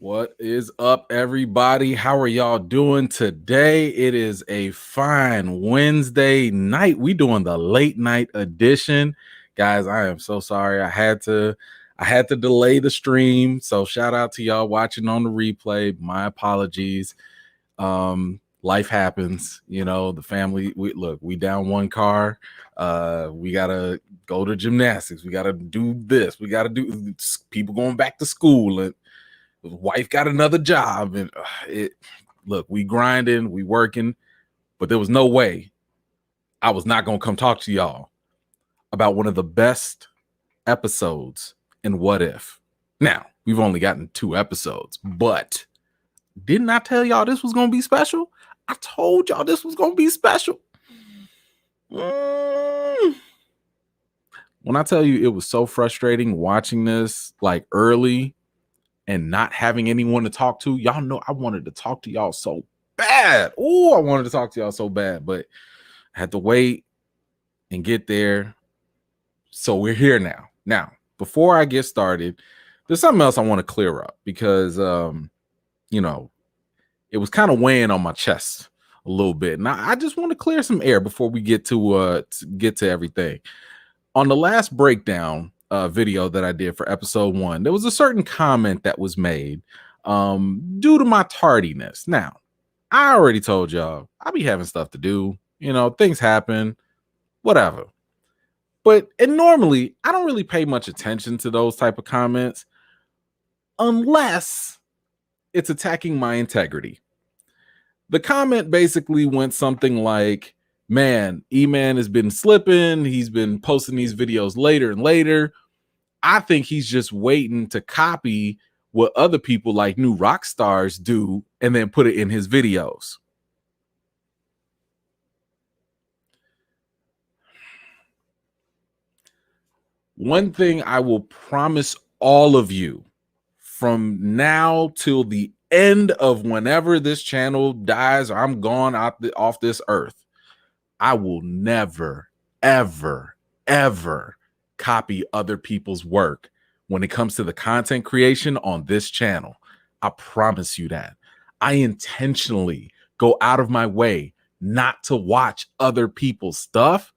What is up, everybody? How are y'all doing today? It is a fine Wednesday night. We doing the late night edition. Guys, I am so sorry. I had to delay the stream. So shout out to y'all watching on the replay. My apologies. Life happens, the family. We down one car. We gotta go to gymnastics. We gotta do this. We gotta do people going back to school and wife got another job, and we grinding, we working, but there was no way I was not gonna come talk to y'all about one of the best episodes in What If. Now, we've only gotten 2 episodes, but didn't I tell y'all this was gonna be special? I told y'all this was gonna be special. When I tell you it was so frustrating watching this like early and not having anyone to talk to, y'all know I wanted to talk to y'all so bad. Oh, I wanted to talk to y'all so bad, but I had to wait and get there. So we're here now. Now, before I get started, there's something else I want to clear up because, it was kind of weighing on my chest a little bit. And I just want to clear some air before we get to everything. On the last breakdown video that I did for episode 1, there was a certain comment that was made due to my tardiness. Now, I already told y'all I be having stuff to do, things happen, whatever. And normally I don't really pay much attention to those type of comments unless it's attacking my integrity. The comment basically went something like, man, E-Man has been slipping. He's been posting these videos later and later. I think he's just waiting to copy what other people like New Rockstars do and then put it in his videos. One thing I will promise all of you from now till the end of whenever this channel dies or I'm gone off this earth, I will never, ever, ever copy other people's work when it comes to the content creation on this channel. I promise you that. I intentionally go out of my way not to watch other people's stuff,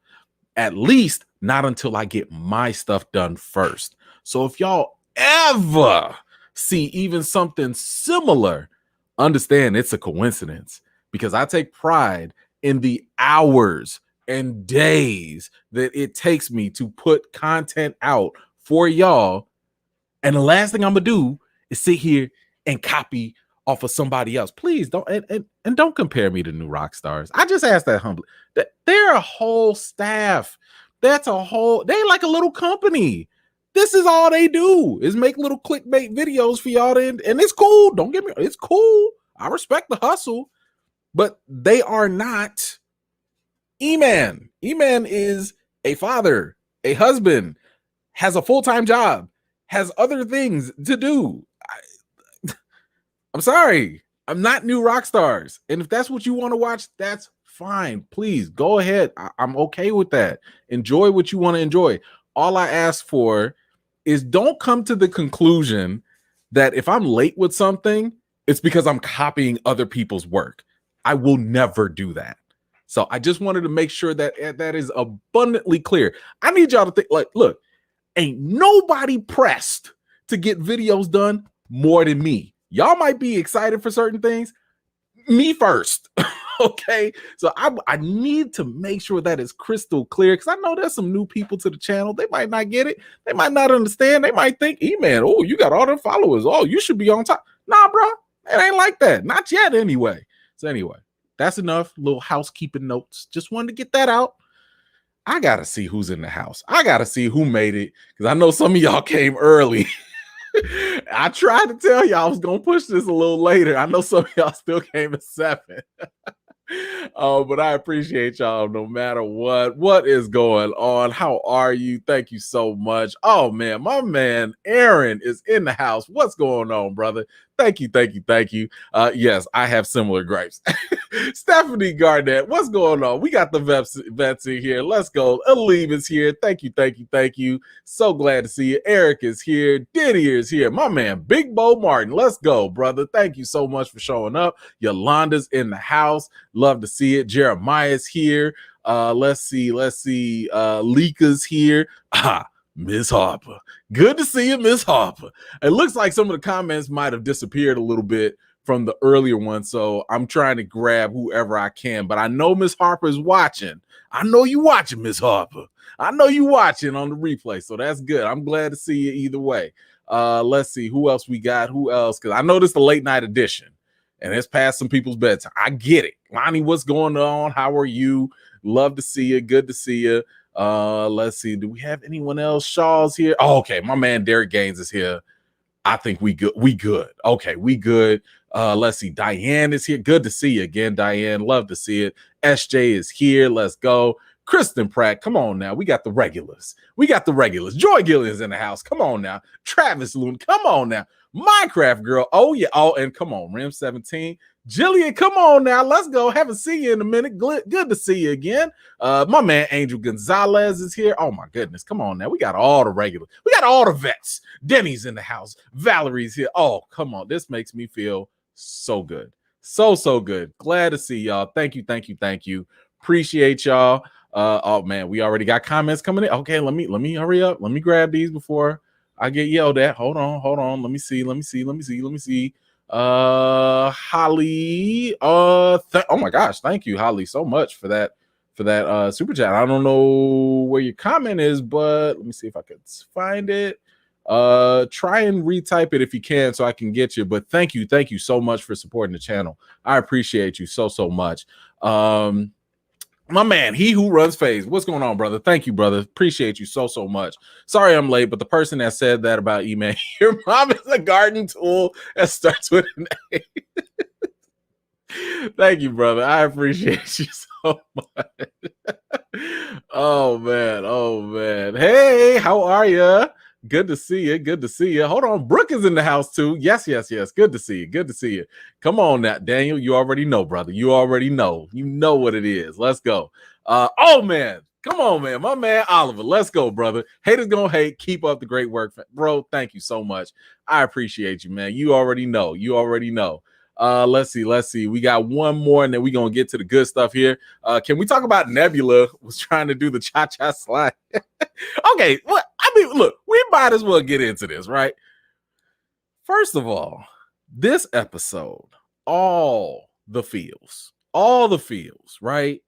at least not until I get my stuff done first. So if y'all ever see even something similar, understand it's a coincidence, because I take pride in the hours and days that it takes me to put content out for y'all. And the last thing I'm gonna do is sit here and copy off of somebody else. Please don't and don't compare me to New Rockstars. I just ask that humbly. They're a whole staff. They like a little company. This is all they do is make little clickbait videos for y'all, and it's cool. Don't get me wrong, it's cool. I respect the hustle, but they are not E-Man. E-Man is a father, a husband, has a full-time job, has other things to do. I'm sorry. I'm not New Rockstars. And if that's what you want to watch, that's fine. Please go ahead. I'm okay with that. Enjoy what you want to enjoy. All I ask for is don't come to the conclusion that if I'm late with something, it's because I'm copying other people's work. I will never do that. So I just wanted to make sure that that is abundantly clear. I need y'all to think, like, look, ain't nobody pressed to get videos done more than me. Y'all might be excited for certain things. Me first. Okay. So I need to make sure that is crystal clear, because I know there's some new people to the channel. They might not get it. They might not understand. They might think, E-Man, oh, you got all the followers. Oh, you should be on top. Nah, bro. It ain't like that. Not yet, anyway. So anyway, that's enough little housekeeping notes. Just wanted to get that out. I got to see who's in the house. I got to see who made it, because I know some of y'all came early. I tried to tell y'all I was going to push this a little later. I know some of y'all still came at 7. But I appreciate y'all no matter what. What is going on? How are you? Thank you so much. Oh man, my man Aaron is in the house. What's going on, brother? Thank you, thank you, thank you. Yes, I have similar gripes. Stephanie Garnett, what's going on? We got the vets in here. Let's go. Aleem is here. Thank you, thank you, thank you. So glad to see you. Eric is here. Didier is here. My man, Big Bo Martin. Let's go, brother. Thank you so much for showing up. Yolanda's in the house. Love to see it. Jeremiah's here. Let's see. Lika's here. Miss Harper. Good to see you, Miss Harper. It looks like some of the comments might have disappeared a little bit from the earlier one, so I'm trying to grab whoever I can. But I know Miss Harper is watching. I know you watching, Miss Harper. I know you watching on the replay, so that's good. I'm glad to see you either way. Let's see who else we got. Who else? Because I know this is the late night edition, and it's past some people's bedtime. I get it. Lonnie, what's going on? How are you? Love to see you. Good to see you. Let's see. Do we have anyone else? Shaw's here. Oh, okay. My man Derek Gaines is here. I think we good. We good. Okay, we good. Let's see. Diane is here. Good to see you again, Diane. Love to see it. SJ is here. Let's go. Kristen Pratt, come on now. We got the regulars. Joy Gillian's in the house. Come on now. Travis Loon, come on now. Minecraft girl. Oh, yeah. Oh, and come on. Rim 17. Jillian, come on now. Let's go. Haven't seen you in a minute. Good to see you again. My man Angel Gonzalez is here. Oh my goodness. Come on now. We got all the regulars. We got all the vets. Denny's in the house. Valerie's here. Oh, come on. This makes me feel so good. So good. Glad to see y'all. Thank you. Appreciate y'all. Oh man, we already got comments coming in. Okay, let me hurry up. Let me grab these before I get yelled at. Hold on. Let me see. Holly. Oh my gosh, thank you, Holly, so much for that super chat. I don't know where your comment is, but let me see if I could find it. Try and retype it if you can so I can get you. But thank you so much for supporting the channel. I appreciate you so much. My man, he who runs phase. What's going on, brother? Thank you, brother. Appreciate you so much. Sorry I'm late, but the person that said that about email, your mom is a garden tool that starts with an A. Thank you, brother. I appreciate you so much. Oh man. Hey, how are you? Good to see you. Hold on. Brooke is in the house too. Yes. Good to see you. Come on now, Daniel. You already know, brother. You already know. You know what it is. Let's go. Oh man. Come on, man. My man Oliver. Let's go, brother. Haters gonna hate. Keep up the great work. Bro, thank you so much. I appreciate you, man. You already know. Let's see. We got one more, and then we're gonna get to the good stuff here. Can we talk about Nebula was trying to do the cha-cha slide? Okay, well, I mean, look, we might as well get into this, right? First of all, this episode, all the feels, right?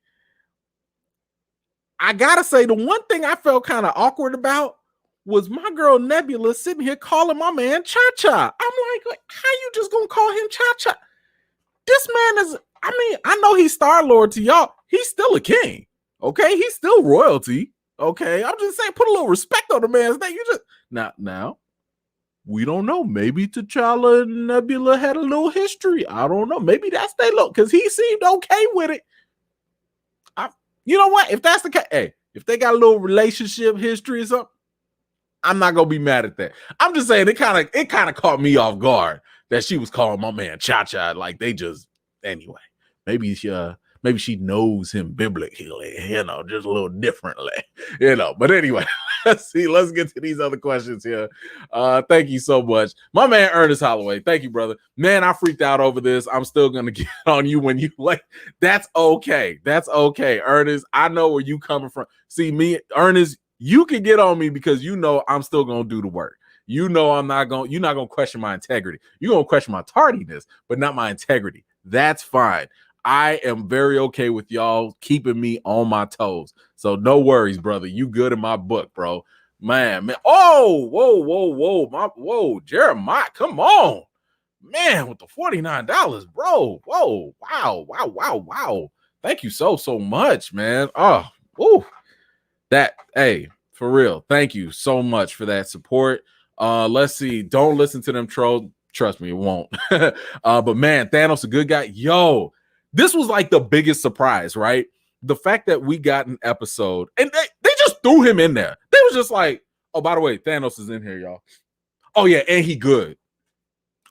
I gotta say, the one thing I felt kind of awkward about was my girl Nebula sitting here calling my man Cha-Cha. I'm like, how you just gonna call him Cha-Cha? This man is, I mean, I know he's Star-Lord to y'all. He's still a king, okay? He's still royalty, okay? I'm just saying, put a little respect on the man's name. You just, now, we don't know. Maybe T'Challa and Nebula had a little history. I don't know. Maybe that's their look, because he seemed okay with it. You know what? If that's the case, hey, if they got a little relationship history or something, I'm not gonna be mad at that. I'm just saying it kind of caught me off guard that she was calling my man Cha-Cha. Like they just, anyway. Maybe she knows him biblically, just a little differently, But anyway, let's get to these other questions here. Thank you so much, my man Ernest Holloway. Thank you, brother. Man, I freaked out over this. I'm still gonna get on you when you like. That's okay, Ernest. I know where you coming from. See me, Ernest. You can get on me because I'm still gonna do the work. You're not gonna question my integrity. You're gonna question my tardiness, but not my integrity. That's fine. I am very okay with y'all keeping me on my toes. So no worries, brother. You good in my book, bro. Man. Oh, whoa. Jeremiah, come on. Man, with the $49, bro. Whoa, wow. Thank you so much, man. Oh, ooh. Hey, for real. Thank you so much for that support. Let's see. Don't listen to them trolls. Trust me, it won't. But man, Thanos a good guy. Yo, this was like the biggest surprise, right? The fact that we got an episode and they just threw him in there. They was just like, oh, by the way, Thanos is in here, y'all. Oh yeah, and he good.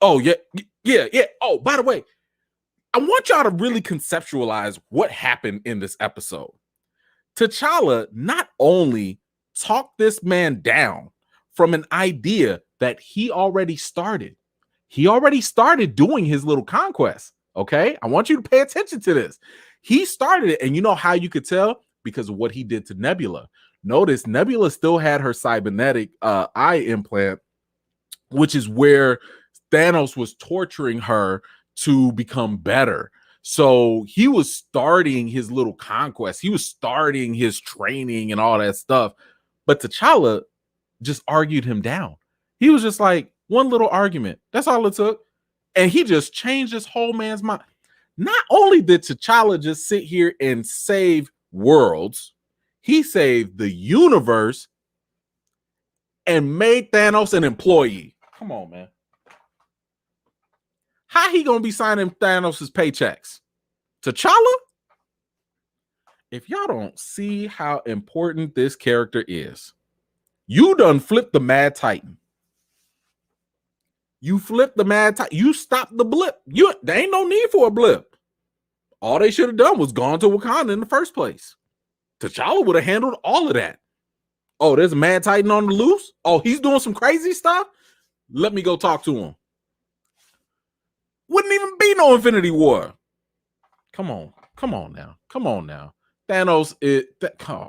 Oh yeah, Yeah, yeah. Oh, by the way, I want y'all to really conceptualize what happened in this episode. T'Challa not only talked this man down from an idea that he already started doing his little conquest. Okay, I want you to pay attention to this. He started it, and you know how you could tell? Because of what he did to Nebula. Notice Nebula still had her cybernetic eye implant, which is where Thanos was torturing her to become better. So he was starting his little conquest. He was starting his training and all that stuff. But T'Challa just argued him down. He was just like, one little argument. That's all it took. And he just changed this whole man's mind. Not only did T'Challa just sit here and save worlds, he saved the universe and made Thanos an employee. Come on, man. How he gonna be signing Thanos' paychecks? T'Challa? If y'all don't see how important this character is, you done flipped the Mad Titan. You flipped the Mad Titan. You stopped the blip. There ain't no need for a blip. All they should have done was gone to Wakanda in the first place. T'Challa would have handled all of that. Oh, there's a Mad Titan on the loose? Oh, he's doing some crazy stuff? Let me go talk to him. Wouldn't even be no Infinity War. Come on now. Thanos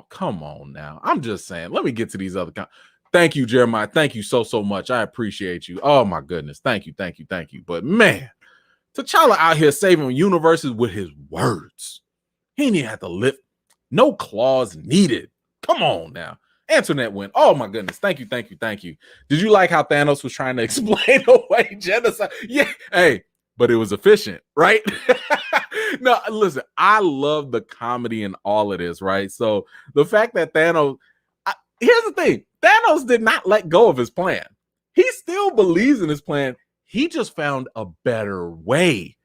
come on now. I'm just saying. Let me get to these other. Thank you, Jeremiah. Thank you so much. I appreciate you. Oh my goodness. Thank you. But man, T'Challa out here saving universes with his words. He didn't even have to lift. No claws needed. Come on now. Antoinette went. Oh my goodness. Thank you. Did you like how Thanos was trying to explain away genocide? Yeah. Hey, but it was efficient, right? No, listen, I love the comedy in all of this, right? So the fact that Thanos, here's the thing, Thanos did not let go of his plan. He still believes in his plan. He just found a better way.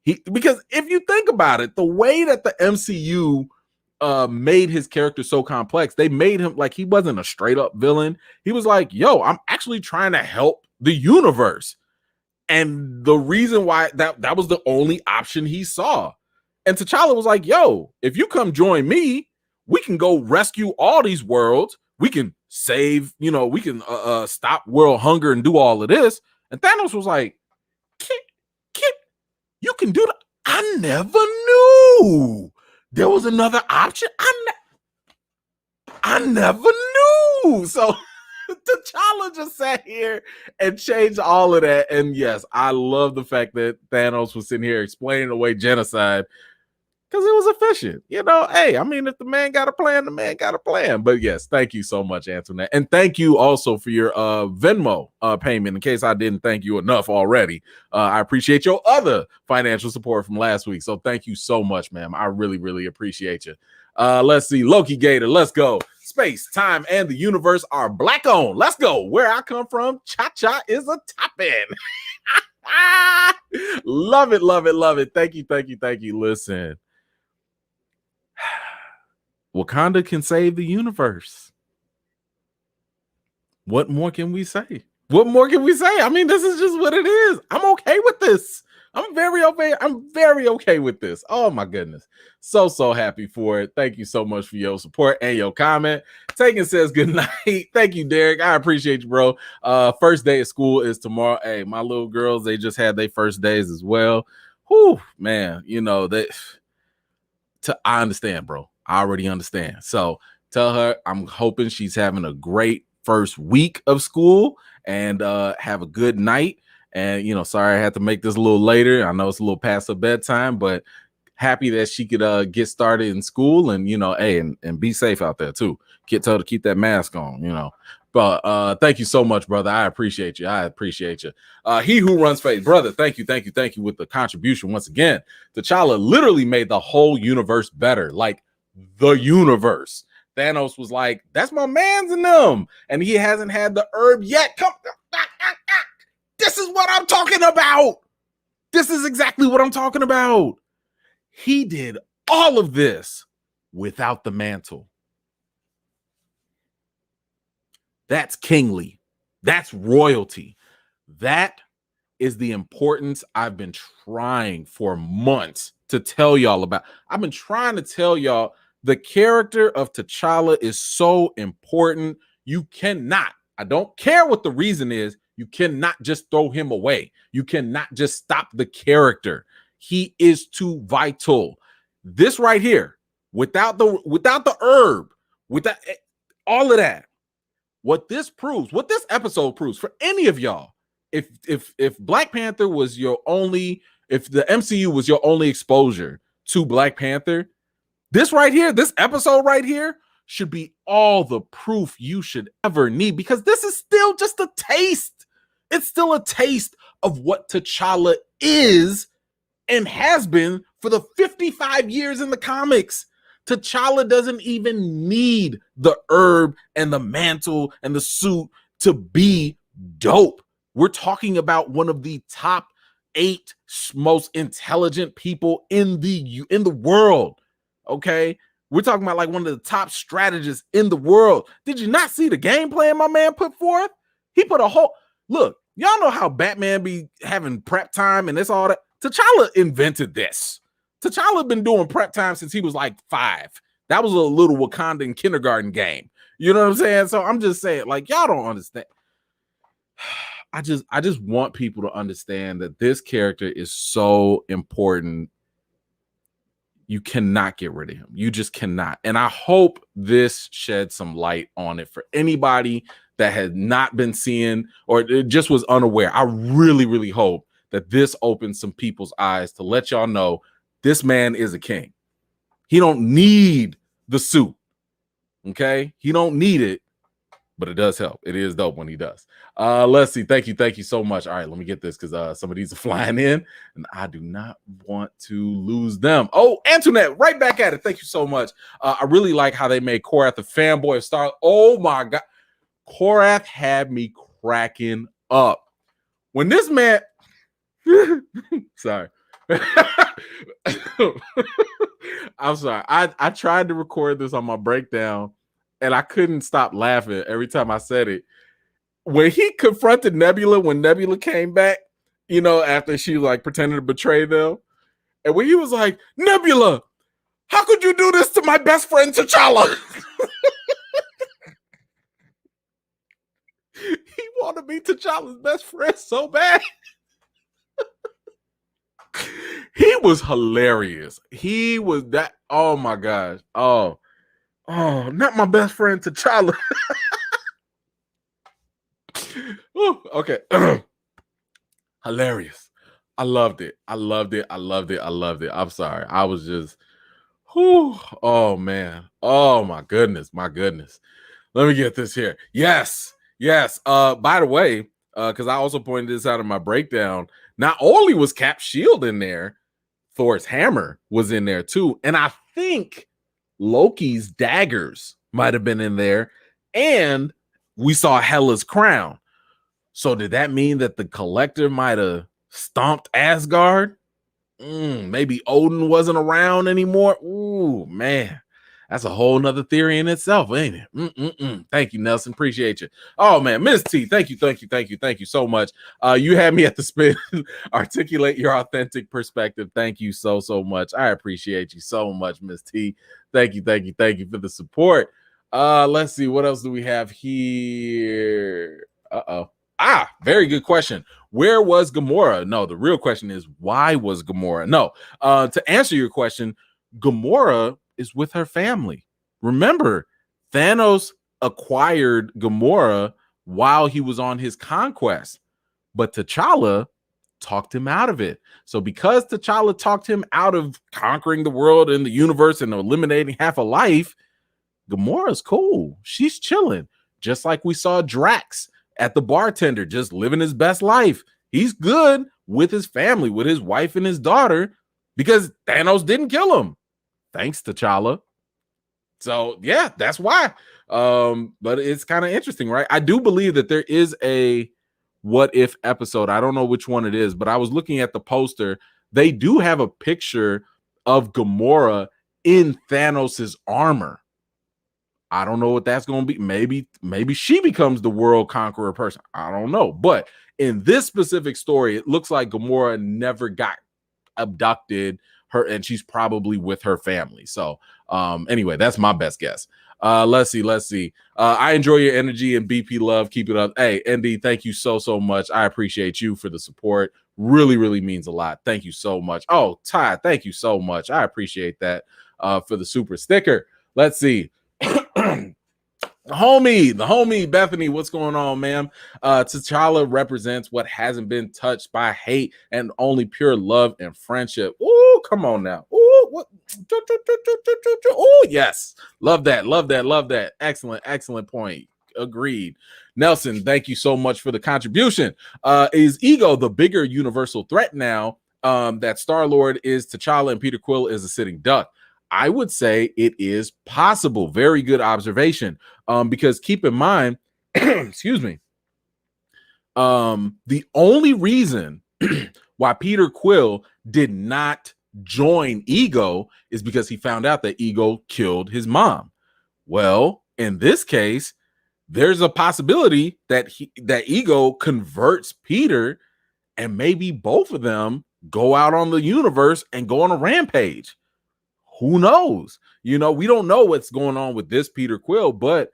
Because if you think about it, the way that the MCU made his character so complex, they made him like he wasn't a straight up villain. He was like, yo, I'm actually trying to help the universe. And the reason why that was the only option he saw. And T'Challa was like, yo, if you come join me, we can go rescue all these worlds. We can save, we can stop world hunger and do all of this. And Thanos was like, Kit, you can do that. I never knew there was another option. I never knew. So T'Challa just sat here and changed all of that. And yes, I love the fact that Thanos was sitting here explaining away genocide because it was efficient. Hey, I mean, if the man got a plan, the man got a plan. But yes, thank you so much, Antoinette. And thank you also for your Venmo payment, in case I didn't thank you enough already. I appreciate your other financial support from last week. So thank you so much, ma'am. I really, really appreciate you. Let's see. Loki Gator, let's go. Space, time, and the universe are black owned. Let's go. Where I come from, cha-cha is a toppin'. Love it. Thank you. Listen. Wakanda can save the universe. What more can we say? I mean, this is just what it is. I'm okay with this. I'm very okay with this. Oh my goodness. So happy for it. Thank you so much for your support and your comment. Taken says good night. Thank you, Derek. I appreciate you, bro. First day of school is tomorrow. Hey, my little girls, they just had their first days as well. Whew, man, I understand, bro. I already understand. So tell her I'm hoping she's having a great first week of school and have a good night. And, sorry I had to make this a little later. I know it's a little past her bedtime, but happy that she could get started in school and, hey, and be safe out there too. Tell her to keep that mask on, But thank you so much, brother. I appreciate you. He who runs faith, brother. Thank you with the contribution once again. T'Challa literally made the whole universe better, like the universe. Thanos was like, "That's my man's in them," and he hasn't had the herb yet. This is what I'm talking about. This is exactly what I'm talking about. He did all of this without the mantle. That's kingly. That's royalty. That is the importance I've been trying for months to tell y'all about. I've been trying to tell y'all the character of T'Challa is so important. You cannot, I don't care what the reason is, you cannot just throw him away. You cannot just stop the character. He is too vital. This right here, without the herb, without all of that, what this proves, what this episode proves for any of y'all, if Black Panther was your only, if the MCU was your only exposure to Black Panther, this right here, this episode right here should be all the proof you should ever need, because this is still just a taste. It's still a taste of what T'Challa is and has been for the 55 years in the comics. T'Challa doesn't even need the herb and the mantle and the suit to be dope. We're talking about one of the top 8 most intelligent people in the world. Okay, we're talking about like one of the top strategists in the world. Did you not see the game plan my man put forth? He put a whole look. Y'all know how Batman be having prep time and this all that. T'Challa invented this. T'Challa been doing prep time since he was like 5. That was a little Wakandan kindergarten game. You know what I'm saying? So I'm just saying, like, y'all don't understand. I just want people to understand that this character is so important. You cannot get rid of him. You just cannot. And I hope this sheds some light on it for anybody that had not been seeing or just was unaware. I really, really hope that this opens some people's eyes to let y'all know this man is a king. He don't need the suit. Okay? He don't need it, but it does help. It is dope when he does. Let's see. Thank you so much. All right, let me get this because some of these are flying in, and I do not want to lose them. Oh, Antoinette, right back at it. Thank you so much. I really like how they made Korath a fanboy of Star. Oh my God, Korath had me cracking up when this man. Sorry. I'm sorry. I tried to record this on my breakdown, and I couldn't stop laughing every time I said it. When he confronted Nebula, when Nebula came back, you know, after she like pretended to betray them, and when he was like, Nebula, how could you do this to my best friend T'Challa? He wanted to be T'Challa's best friend so bad. He was hilarious. He was that. Oh my gosh. Oh, not my best friend T'Challa. Ooh, okay. Hilarious. I loved it. I'm sorry. I was just, oh man. Oh my goodness. Let me get this here. Yes. By the way, because I also pointed this out in my breakdown, not only was Cap's shield in there, Thor's hammer was in there too. And I think Loki's daggers might have been in there. And we saw Hela's crown. So did that mean that the Collector might have stomped Asgard? Maybe Odin wasn't around anymore. Ooh, man. That's a whole nother theory in itself, ain't it? Thank you, Nelson. Appreciate you. Oh, man. Ms. T, thank you so much. You had me at the spin. Articulate your authentic perspective. Thank you so much. I appreciate you so much, Ms. T. Thank you for the support. Let's see. What else do we have here? Very good question. Where was Gamora? No, the real question is, why was Gamora? No, to answer your question, Gamora is with her family. Remember, Thanos acquired Gamora while he was on his conquest, but T'Challa talked him out of it. So because T'Challa talked him out of conquering the world and the universe and eliminating half a life, Gamora's cool. She's chilling. Just like we saw Drax at the bartender, just living his best life. He's good with his family, with his wife and his daughter, because Thanos didn't kill him. Thanks, T'Challa. So yeah, that's why. But it's kind of interesting, right? I do believe that there is a what if episode. I don't know which one it is, but I was looking at the poster. They do have a picture of Gamora in Thanos's armor. I don't know what that's going to be. Maybe she becomes the world conqueror person. I don't know. But In this specific story, it looks like Gamora never got abducted, and she's probably with her family. So anyway, that's my best guess. Let's see. I enjoy your energy and BP love. Keep it up. Hey, ND, thank you so much. I appreciate you for the support. Really means a lot. Thank you so much. Oh, Ty, thank you so much. I appreciate that for the super sticker. Let's see. The homie Bethany, what's going on, ma'am? T'Challa represents what hasn't been touched by hate and only pure love and friendship. Ooh, come on now. Ooh, what? Ooh, yes. Love that. Excellent point. Agreed. Nelson, thank you so much for the contribution. Is Ego the bigger universal threat now that Star-Lord is T'Challa and Peter Quill is a sitting duck? I would say it is possible. Very good observation. Because keep in mind, excuse me, the only reason why Peter Quill did not join Ego is because he found out that Ego killed his mom. Well, in this case, there's a possibility that Ego converts Peter, and maybe both of them go out on the universe and go on a rampage. Who knows? You know, we don't know what's going on with this Peter Quill, but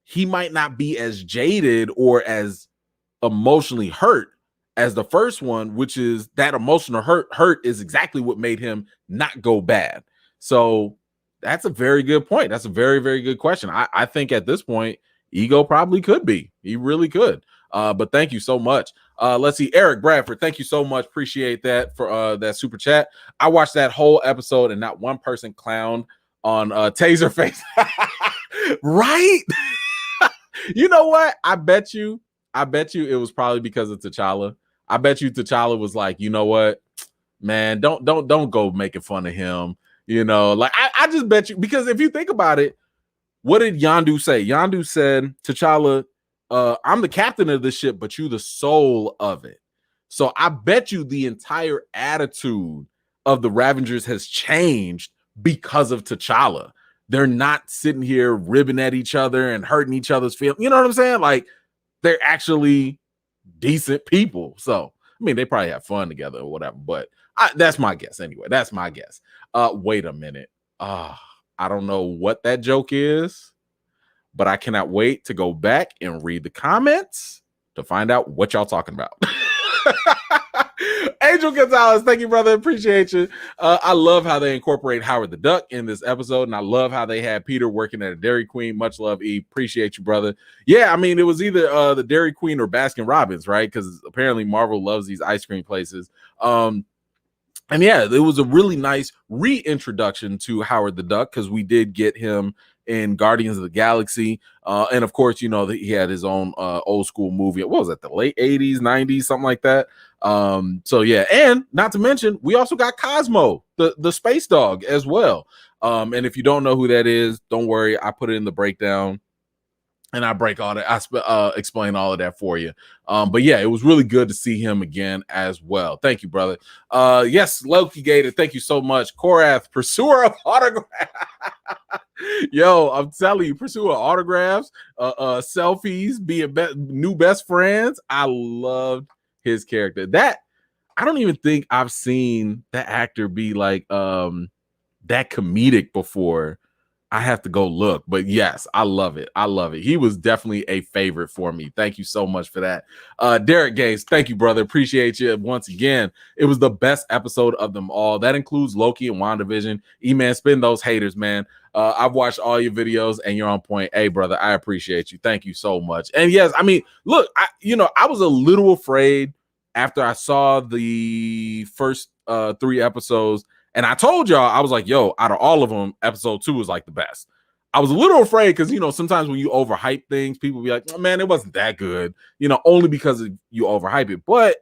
he might not be as jaded or as emotionally hurt as the first one, which is that emotional hurt is exactly what made him not go bad. So that's a very good point. That's a very good question. I think at this point, Ego probably could be. He really could. But thank you so much. Let's see. Eric Bradford, thank you so much. Appreciate that for that super chat. I watched that whole episode and not one person clowned on Taserface. Right? You know what? I bet you it was probably because of T'Challa. I bet you T'Challa was like, you know what, man, don't go making fun of him. You know, like I just bet you, because if you think about it, what did Yondu say? Yondu said, T'Challa, I'm the captain of this ship, but you the soul of it. So I bet you the entire attitude of the Ravengers has changed because of T'Challa. They're not sitting here ribbing at each other and hurting each other's feelings. You know what I'm saying? Like, they're actually decent people. So, I mean, they probably have fun together or whatever, but that's my guess anyway. That's my guess. Wait a minute. I don't know what that joke is, but I cannot wait to go back and read the comments to find out what y'all talking about. Angel Gonzalez, thank you, brother. Appreciate you. I love how they incorporate Howard the Duck in this episode, and I love how they had Peter working at a Dairy Queen. Much love, E. Appreciate you, brother. Yeah, I mean, it was either the Dairy Queen or Baskin Robbins, right? Because apparently Marvel loves these ice cream places. And yeah, it was a really nice reintroduction to Howard the Duck, because we did get him in Guardians of the Galaxy. And of course, you know, that he had his own old school movie. What was that, the late 80s, 90s, something like that? So yeah, and not to mention, we also got Cosmo, the space dog, as well. And if you don't know who that is, don't worry, I put it in the breakdown. And I break all that. I explain all of that for you. But yeah, it was really good to see him again as well. Thank you, brother. Yes, Loki Gator, thank you so much. Korath, pursuer of autographs. Yo, I'm telling you, pursuer of autographs, selfies, being new best friends. I loved his character. That I don't even think I've seen that actor be like that comedic before. I have to go look, but yes, I love it. He was definitely a favorite for me. Thank you so much for that. Derek Gates, thank you, brother. Appreciate you once again. It was the best episode of them all. That includes Loki and WandaVision. E-man, spin those haters, man. I've watched all your videos and you're on point. Hey, brother, I appreciate you. Thank you so much. And yes, I mean, look, I was a little afraid after I saw the first 3 episodes. And I told y'all, I was like, yo, out of all of them, episode 2 was like the best. I was a little afraid because, sometimes when you overhype things, people be like, oh, man, it wasn't that good, only because you overhype it. But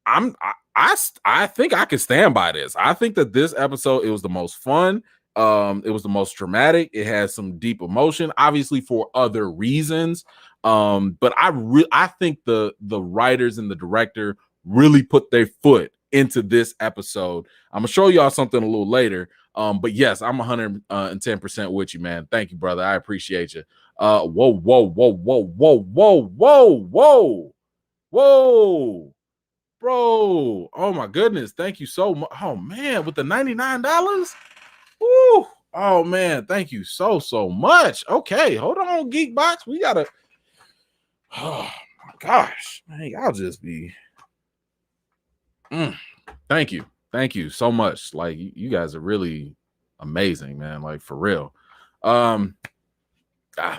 I think I can stand by this. I think that this episode, it was the most fun. It was the most dramatic. It has some deep emotion, obviously for other reasons. But I think the writers and the director really put their foot into this episode. I'm gonna show y'all something a little later. But yes, I'm 110% with you, man. Thank you, brother. I appreciate you. Whoa. Whoa, bro. Oh my goodness. Thank you so much. Oh man, with the $99. Woo. Oh man, thank you so much. Okay, hold on, Geekbox. We gotta. Oh my gosh, man, I'll just be. Thank you so much. Like you guys are really amazing, man. Like for real. Let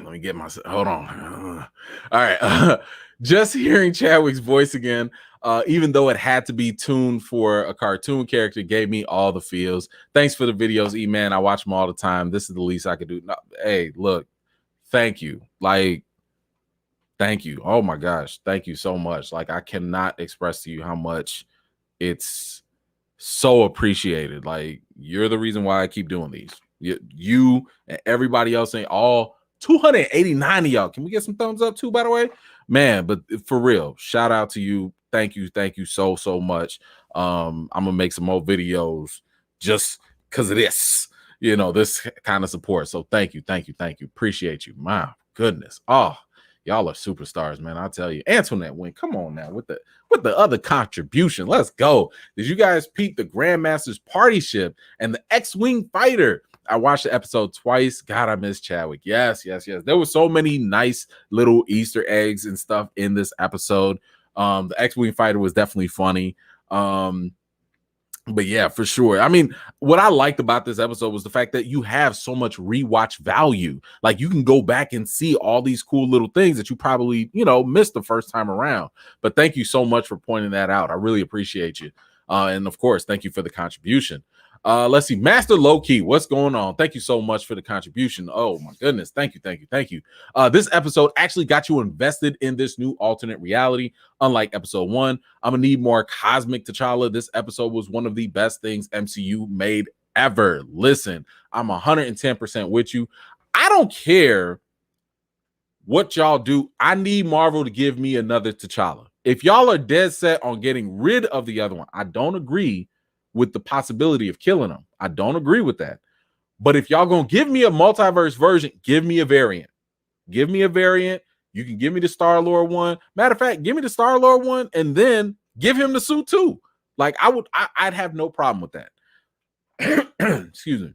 me get myself. Hold on. All right. Just hearing Chadwick's voice again, even though it had to be tuned for a cartoon character, gave me all the feels. Thanks for the videos, E-Man. I watch them all the time. This is the least I could do. No, hey, look, thank you. Like, thank you. Oh my gosh, thank you so much. Like, I cannot express to you how much it's so appreciated. Like, you're the reason why I keep doing these. You and everybody else ain't all 289 of y'all. Can we get some thumbs up too, by the way? Man, but for real, shout out to you. Thank you so much. I'm gonna make some more videos just because of this, this kind of support. So thank you. Appreciate you. My goodness. Oh, y'all are superstars, man. I tell you. Antoinette Wynn, come on now with the other contribution. Let's go. Did you guys peep the Grandmaster's party ship and the X-Wing fighter? I watched the episode twice. God, I miss Chadwick. Yes. There were so many nice little Easter eggs and stuff in this episode. The X-Wing fighter was definitely funny. But yeah, for sure. I mean, what I liked about this episode was the fact that you have so much rewatch value. Like you can go back and see all these cool little things that you probably, missed the first time around. But thank you so much for pointing that out. I really appreciate you. And of course, thank you for the contribution. Let's see, Master Lowkey, what's going on? Thank you so much for the contribution. Oh my goodness, thank you. This episode actually got you invested in this new alternate reality. Unlike episode 1, I'm gonna need more cosmic T'Challa. This episode was one of the best things MCU made ever. Listen, I'm 110% with you. I don't care what y'all do. I need Marvel to give me another T'Challa. If y'all are dead set on getting rid of the other one, I don't agree with the possibility of killing them. I don't agree with that. But if y'all gonna give me a multiverse version, give me a variant. Give me a variant. You can give me the Star-Lord one. Matter of fact, give me the Star-Lord one and then give him the suit too. Like I'd have no problem with that. Excuse me.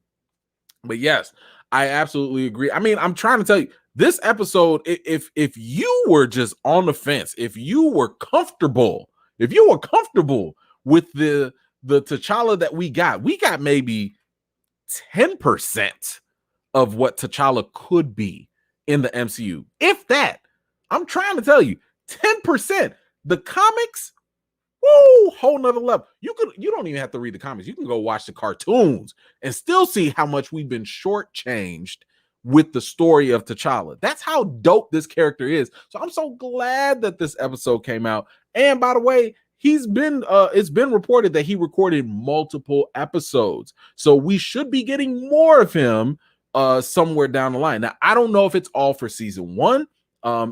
But yes, I absolutely agree. I mean, I'm trying to tell you, this episode, if you were just on the fence, if you were comfortable with the T'Challa that we got maybe 10% of what T'Challa could be in the MCU. If that, I'm trying to tell you, 10%. The comics, woo, whole nother level. You don't even have to read the comics. You can go watch the cartoons and still see how much we've been shortchanged with the story of T'Challa. That's how dope this character is. So I'm so glad that this episode came out. And by the way, it's been reported that he recorded multiple episodes. So we should be getting more of him somewhere down the line. Now, I don't know if it's all for season 1.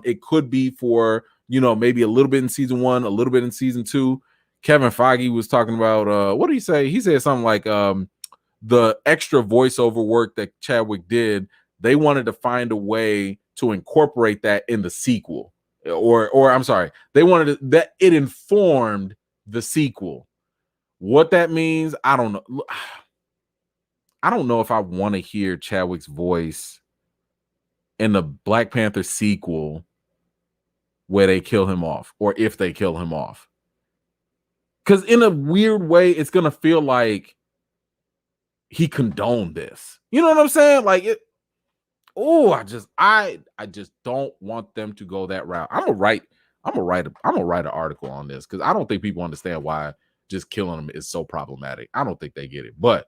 It could be for, maybe a little bit in season 1, a little bit in season 2. Kevin Feige was talking about, what did he say? He said something like the extra voiceover work that Chadwick did, they wanted to find a way to incorporate that in the sequel. Or I'm sorry, they wanted that it informed the sequel. What that means, I don't know. I don't know if I want to hear Chadwick's voice in the Black Panther sequel where they kill him off, or if they kill him off. Because in a weird way, it's gonna feel like he condoned this. You know what I'm saying? Like it. Oh, I just don't want them to go that route. I'm gonna write an article on this because I don't think people understand why just killing them is so problematic. I don't think they get it. But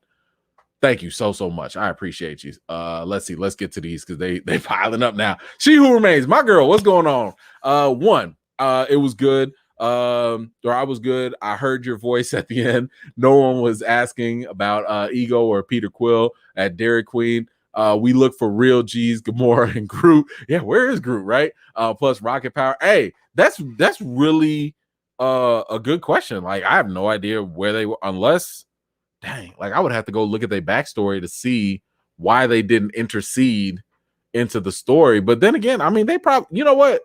thank you so much. I appreciate you. Let's see. Let's get to these because they piling up now. She Who Remains, my girl. What's going on? It was good. Or I was good. I heard your voice at the end. No one was asking about Ego or Peter Quill at Dairy Queen. We look for real G's, Gamora, and Groot. Yeah, where is Groot, right? Plus Rocket Power. Hey, that's really a good question. Like, I have no idea where they were, unless, dang, like I would have to go look at their backstory to see why they didn't intercede into the story. But then again, I mean, they probably, you know what?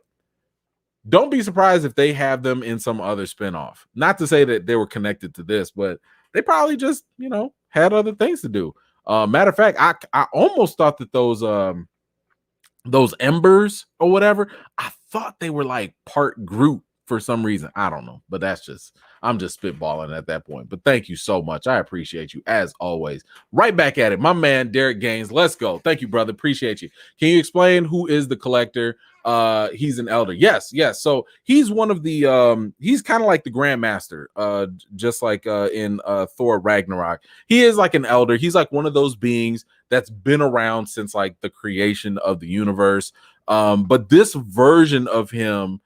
Don't be surprised if they have them in some other spinoff. Not to say that they were connected to this, but they probably just, had other things to do. Matter of fact, I almost thought that those embers or whatever, I thought they were like part Groot for some reason. I don't know, but I'm just spitballing at that point. But thank you so much. I appreciate you as always. Right back at it, my man Derek Gaines. Let's go. Thank you, brother. Appreciate you. Can you explain who is the collector? He's an elder. Yes. So he's one of the he's kind of like the Grandmaster, just like in Thor Ragnarok. He is like an elder. He's like one of those beings that's been around since like the creation of the universe. But this version of him,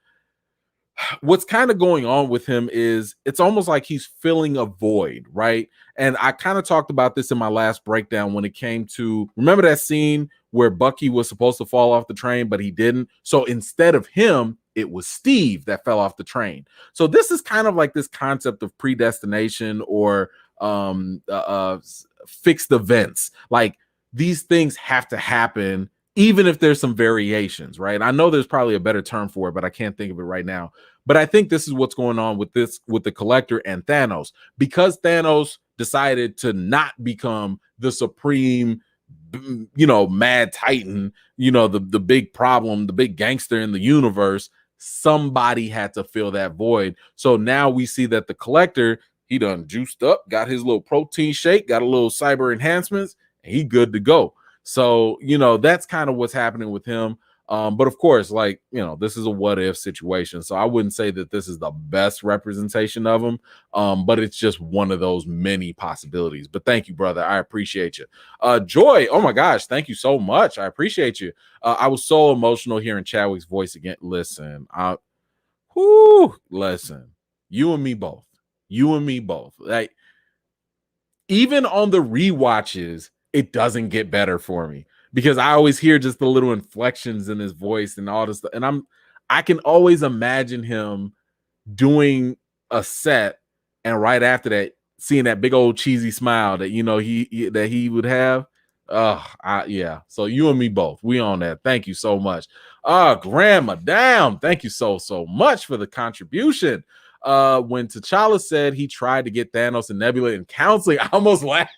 what's kind of going on with him is it's almost like he's filling a void, right? And I kind of talked about this in my last breakdown when it came to, remember that scene where Bucky was supposed to fall off the train, but he didn't. So instead of him, it was Steve that fell off the train. So this is kind of like this concept of predestination or fixed events. Like these things have to happen even if there's some variations, right? I know there's probably a better term for it, but I can't think of it right now. But I think this is what's going on with the Collector and Thanos, because Thanos decided to not become the supreme, mad titan, the big problem, the big gangster in the universe. Somebody had to fill that void. So now we see that the Collector, he done juiced up, got his little protein shake, got a little cyber enhancements, and he good to go. So, that's kind of what's happening with him. But of course, like, this is a what if situation. So I wouldn't say that this is the best representation of him. But it's just one of those many possibilities. But thank you, brother. I appreciate you. Joy, oh my gosh, thank you so much. I appreciate you. I was so emotional hearing Chadwick's voice again. Listen, listen, you and me both. Like, even on the rewatches, it doesn't get better for me, because I always hear just the little inflections in his voice and all this stuff. And I can always imagine him doing a set and right after that, seeing that big old cheesy smile that, he would have. Yeah. So you and me both, we on that. Thank you so much. Grandma Down, thank you so much for the contribution. When T'Challa said he tried to get Thanos and Nebula in counseling, I almost laughed.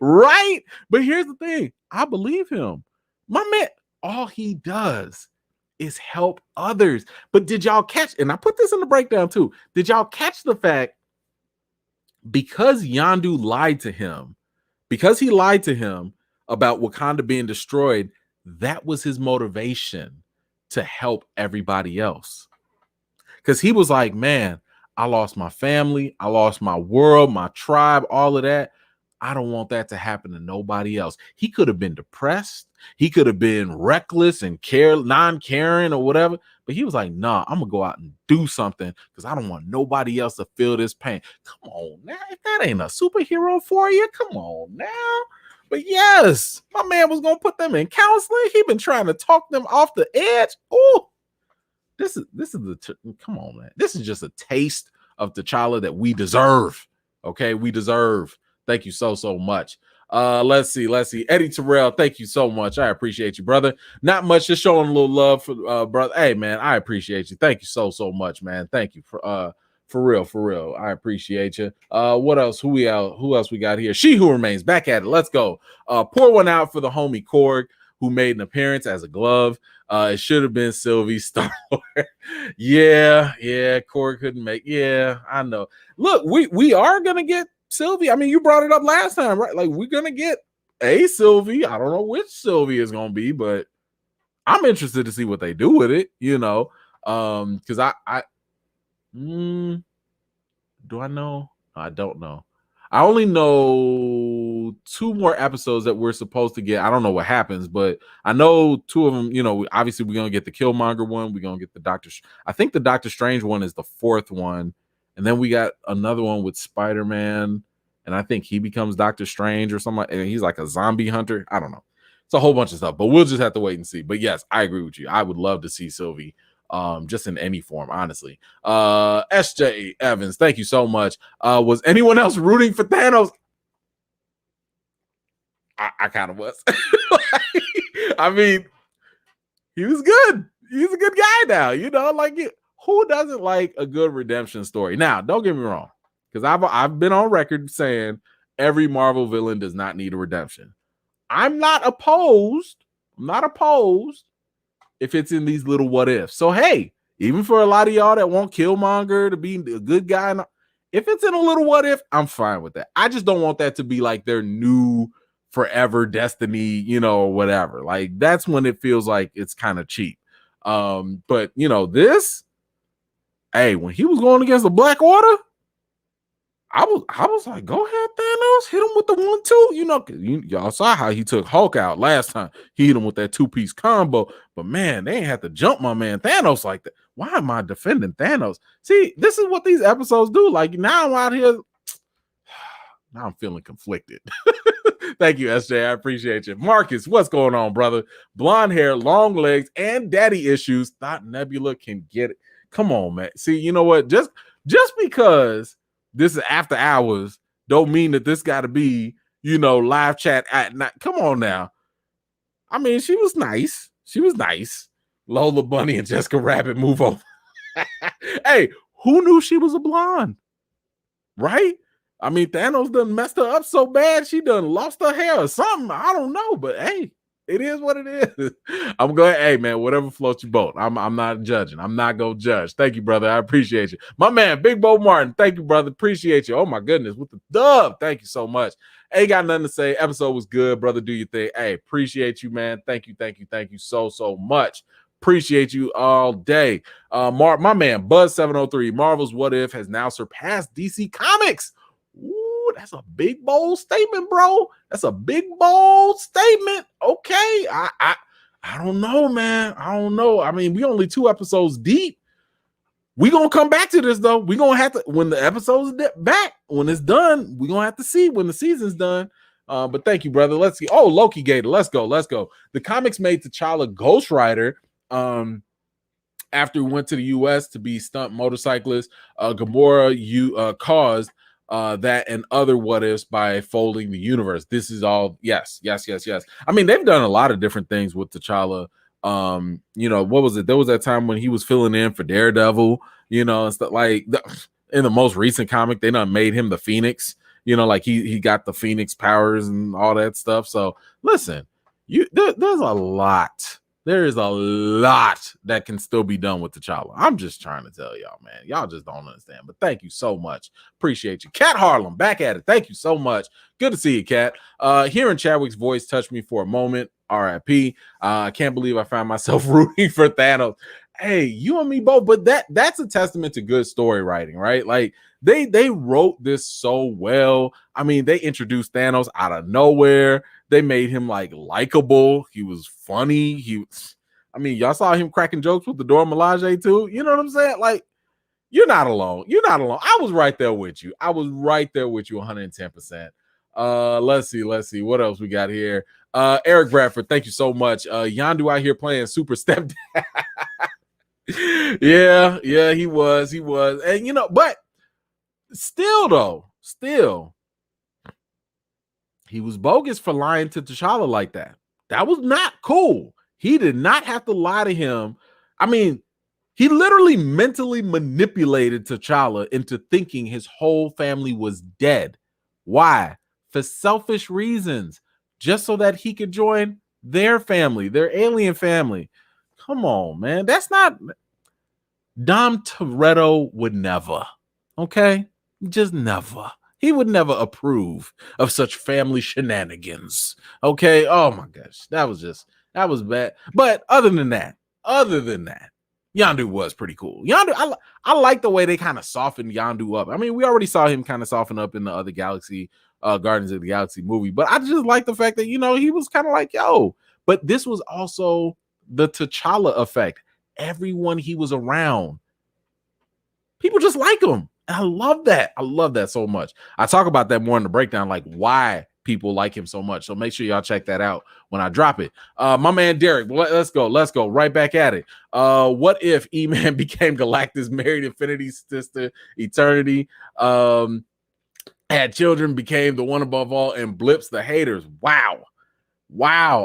Right? But here's the thing. I believe him. My man, all he does is help others. But did y'all catch, and I put this in the breakdown too, did y'all catch the fact, because Yondu lied to him, because he lied to him about Wakanda being destroyed, that was his motivation to help everybody else. Because he was like, man, I lost my family, I lost my world, my tribe, all of that. I don't want that to happen to nobody else. He could have been depressed. He could have been reckless and non-caring or whatever. But he was like, nah, I'm going to go out and do something because I don't want nobody else to feel this pain. Come on now. If that ain't a superhero for you, come on now. But yes, my man was going to put them in counseling. He been trying to talk them off the edge. Oh, come on, man. This is just a taste of T'Challa that we deserve. Okay, we deserve. Thank you so much. Let's see. Eddie Terrell, thank you so much. I appreciate you, brother. Not much, just showing a little love for brother. Hey, man, I appreciate you. Thank you so much, man. Thank you for real. I appreciate you. What else? Who else we got here? She Who Remains, back at it. Let's go. Pour one out for the homie Korg, who made an appearance as a glove. It should have been Sylvie Star-Lord. yeah, Korg couldn't make. Yeah, I know. Look, we are gonna get Sylvie. I mean, you brought it up last time, right? Like, we're gonna get a Sylvie. I don't know which Sylvie is gonna be, but I'm interested to see what they do with it, because do I know? I don't know. I only know 2 more episodes that we're supposed to get. I don't know what happens, but I know 2 of them, obviously we're going to get the Killmonger one. We're going to get I think the Doctor Strange one is the 4th one. And then we got another one with Spider-Man, and I think he becomes Doctor Strange or something, and he's like a zombie hunter. I don't know. It's a whole bunch of stuff, but we'll just have to wait and see. But yes, I agree with you. I would love to see Sylvie, just in any form, honestly. SJ Evans, thank you so much. Was anyone else rooting for Thanos? I kind of was. I mean, he was good. He's a good guy now, you know, like who doesn't like a good redemption story? Now, don't get me wrong, because I've been on record saying every Marvel villain does not need a redemption. I'm not opposed. I'm not opposed if it's in these little what ifs. So hey, even for a lot of y'all that want Killmonger to be a good guy, if it's in a little what if, I'm fine with that. I just don't want that to be like their new forever destiny, you know, or whatever. Like that's when it feels like it's kind of cheap. But you know, this, hey, when he was going against the Black Order, I was like, go ahead, Thanos, hit him with the 1-2. You know, y'all saw how he took Hulk out last time. He hit him with that 2-piece combo. But man, they ain't have to jump my man Thanos like that. Why am I defending Thanos? See, this is what these episodes do. Like now I'm out here. Now I'm feeling conflicted. Thank you, SJ. I appreciate you. Marcus, what's going on, brother? Blonde hair, long legs, and daddy issues. Thought Nebula can get it. Come on, man. See, you know what? Just because this is after hours don't mean that this got to be, you know, live chat at night. Come on now. I mean, she was nice. She was nice. Lola Bunny and Jessica Rabbit move over. Hey, who knew she was a blonde? Right? I mean, Thanos done messed her up so bad she done lost her hair or something. I don't know, but hey, it is what it is. I'm glad. Hey, man, whatever floats your boat. I'm not judging. I'm not gonna judge. Thank you, brother. I appreciate you. My man, Big Bo Martin. Thank you, brother. Appreciate you. Oh my goodness, with the dub. Thank you so much. Ain't got nothing to say. Episode was good, brother. Do your thing. Hey, appreciate you, man. Thank you so much. Appreciate you all day. My man, Buzz703. Marvel's What If has now surpassed DC Comics. Ooh, that's a big bold statement, bro. That's a big bold statement. Okay, I don't know, man. I don't know. I mean, we only 2 episodes deep. We gonna come back to this though. We gonna have to when the episode's back, when it's done. We gonna have to see when the season's done. But thank you, brother. Let's see. Oh, Loki Gator. Let's go. The comics made T'Challa Ghost Rider. After we went to the U.S. to be stunt motorcyclist, Gamora caused that and other what ifs by folding the universe. This is all yes. I mean, they've done a lot of different things with T'Challa. You know, what was it? There was that time when he was filling in for Daredevil, you know, and stuff like in the most recent comic, they done made him the Phoenix, you know, like he got the Phoenix powers and all that stuff. So listen, there's a lot. There is a lot that can still be done with T'Challa. I'm just trying to tell y'all, man. Y'all just don't understand. But thank you so much. Appreciate you. Cat Harlem, back at it. Thank you so much. Good to see you, Cat. Hearing Chadwick's voice touched me for a moment. RIP. I can't believe I found myself rooting for Thanos. Hey, you and me both. But that's a testament to good story writing, right? Like they wrote this so well. I mean, they introduced Thanos out of nowhere. They made him like likable. He was funny. I mean, y'all saw him cracking jokes with the Dora Milaje too. You know what I'm saying? Like, you're not alone. I was right there with you. 110%. Let's see. What else we got here? Eric Bradford, thank you so much. Yondu out here playing Super Stepdad. yeah, he was. And you know, but still, he was bogus for lying to T'Challa like that. That was not cool. He did not have to lie to him. I mean, he literally mentally manipulated T'Challa into thinking his whole family was dead. Why? For selfish reasons. Just so that he could join their family, their alien family. Come on, man. That's not... Dom Toretto would never. Okay? Just never. He would never approve of such family shenanigans. Okay. Oh my gosh. That was bad. But other than that, Yondu was pretty cool. Yondu, I like the way they kind of softened Yondu up. I mean, we already saw him kind of soften up in the other Galaxy, Guardians of the Galaxy movie, but I just like the fact that, you know, he was kind of like, yo, but this was also the T'Challa effect. Everyone he was around, people just like him. I love that. So much. I talk about that more in the breakdown, like why people like him so much. So make sure y'all check that out when I drop it. My man Derek, let's go right back at it. What if E-Man became Galactus, married Infinity's sister, Eternity, had children, became the one above all, and blips the haters? Wow.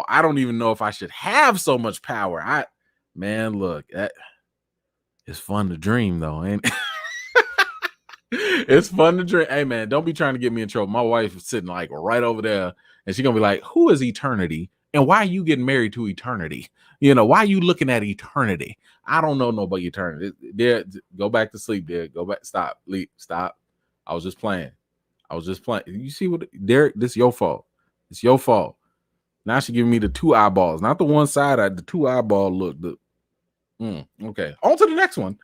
I don't even know if I should have so much power. Man, look, it's fun to dream though, ain't it? It's fun to dream. Hey man, don't be trying to get me in trouble. My wife is sitting like right over there, and she's gonna be like, "Who is eternity? And why are you getting married to eternity? Why are you looking at eternity? I don't know nobody eternity. There, go back to sleep, there. Go back. Stop. Leap. Stop. I was just playing. You see what, Derek? This is your fault. It's your fault. Now she giving me the two eyeballs, not the one side eye, the two eyeball look. Okay. On to the next one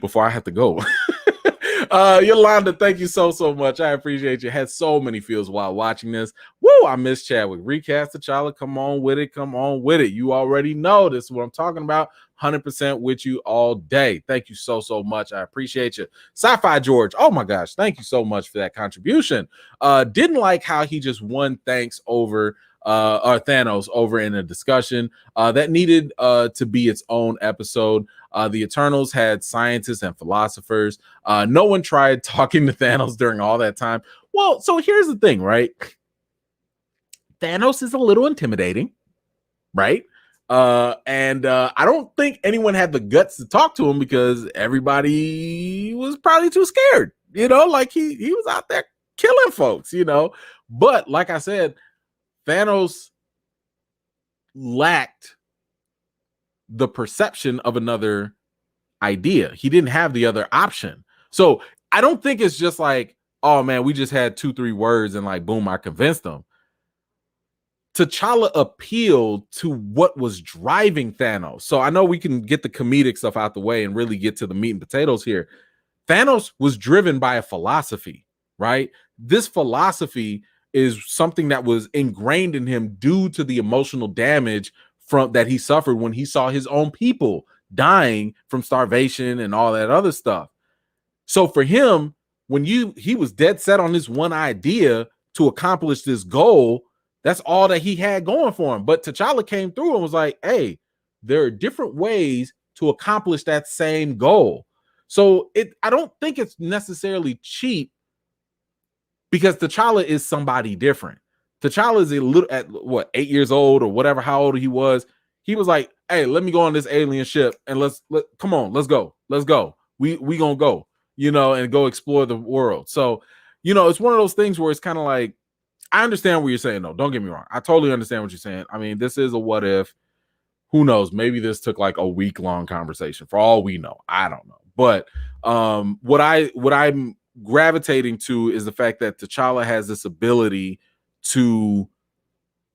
before I have to go. Yolanda, thank you so much. I appreciate you. Had so many feels while watching this. Woo, I miss Chadwick. Recast T'Challa. Come on with it. Come on with it. You already know this is what I'm talking about. 100% with you all day. Thank you so much. I appreciate you. Sci-Fi George. Oh my gosh. Thank you so much for that contribution. Didn't like how he just won thanks over or Thanos over in a discussion that needed to be its own episode. The Eternals had scientists and philosophers. No one tried talking to Thanos during all that time. Well, so here's the thing, right? Thanos is a little intimidating, right? And I don't think anyone had the guts to talk to him because everybody was probably too scared, like he was out there killing folks, But like I said, Thanos lacked the perception of another idea. He didn't have the other option. So I don't think it's just like, oh man, we just had 2-3 words and like, boom, I convinced them. T'Challa appealed to what was driving Thanos. So I know we can get the comedic stuff out the way and really get to the meat and potatoes here. Thanos was driven by a philosophy, right? This philosophy is something that was ingrained in him due to the emotional damage from that he suffered when he saw his own people dying from starvation and all that other stuff. So for him, when he was dead set on this one idea to accomplish this goal, that's all that he had going for him. But T'Challa came through and was like, hey, there are different ways to accomplish that same goal. So I don't think it's necessarily cheap because T'Challa is somebody different. T'Challa is a little at 8 years old or whatever, how old he was. He was like, hey, let me go on this alien ship and come on, let's go. We gonna go, and go explore the world. So, it's one of those things where it's kind of like, I understand what you're saying, though. Don't get me wrong. I totally understand what you're saying. I mean, this is a what if. Who knows? Maybe this took like a week-long conversation. For all we know, I don't know. But what I'm gravitating to is the fact that T'Challa has this ability to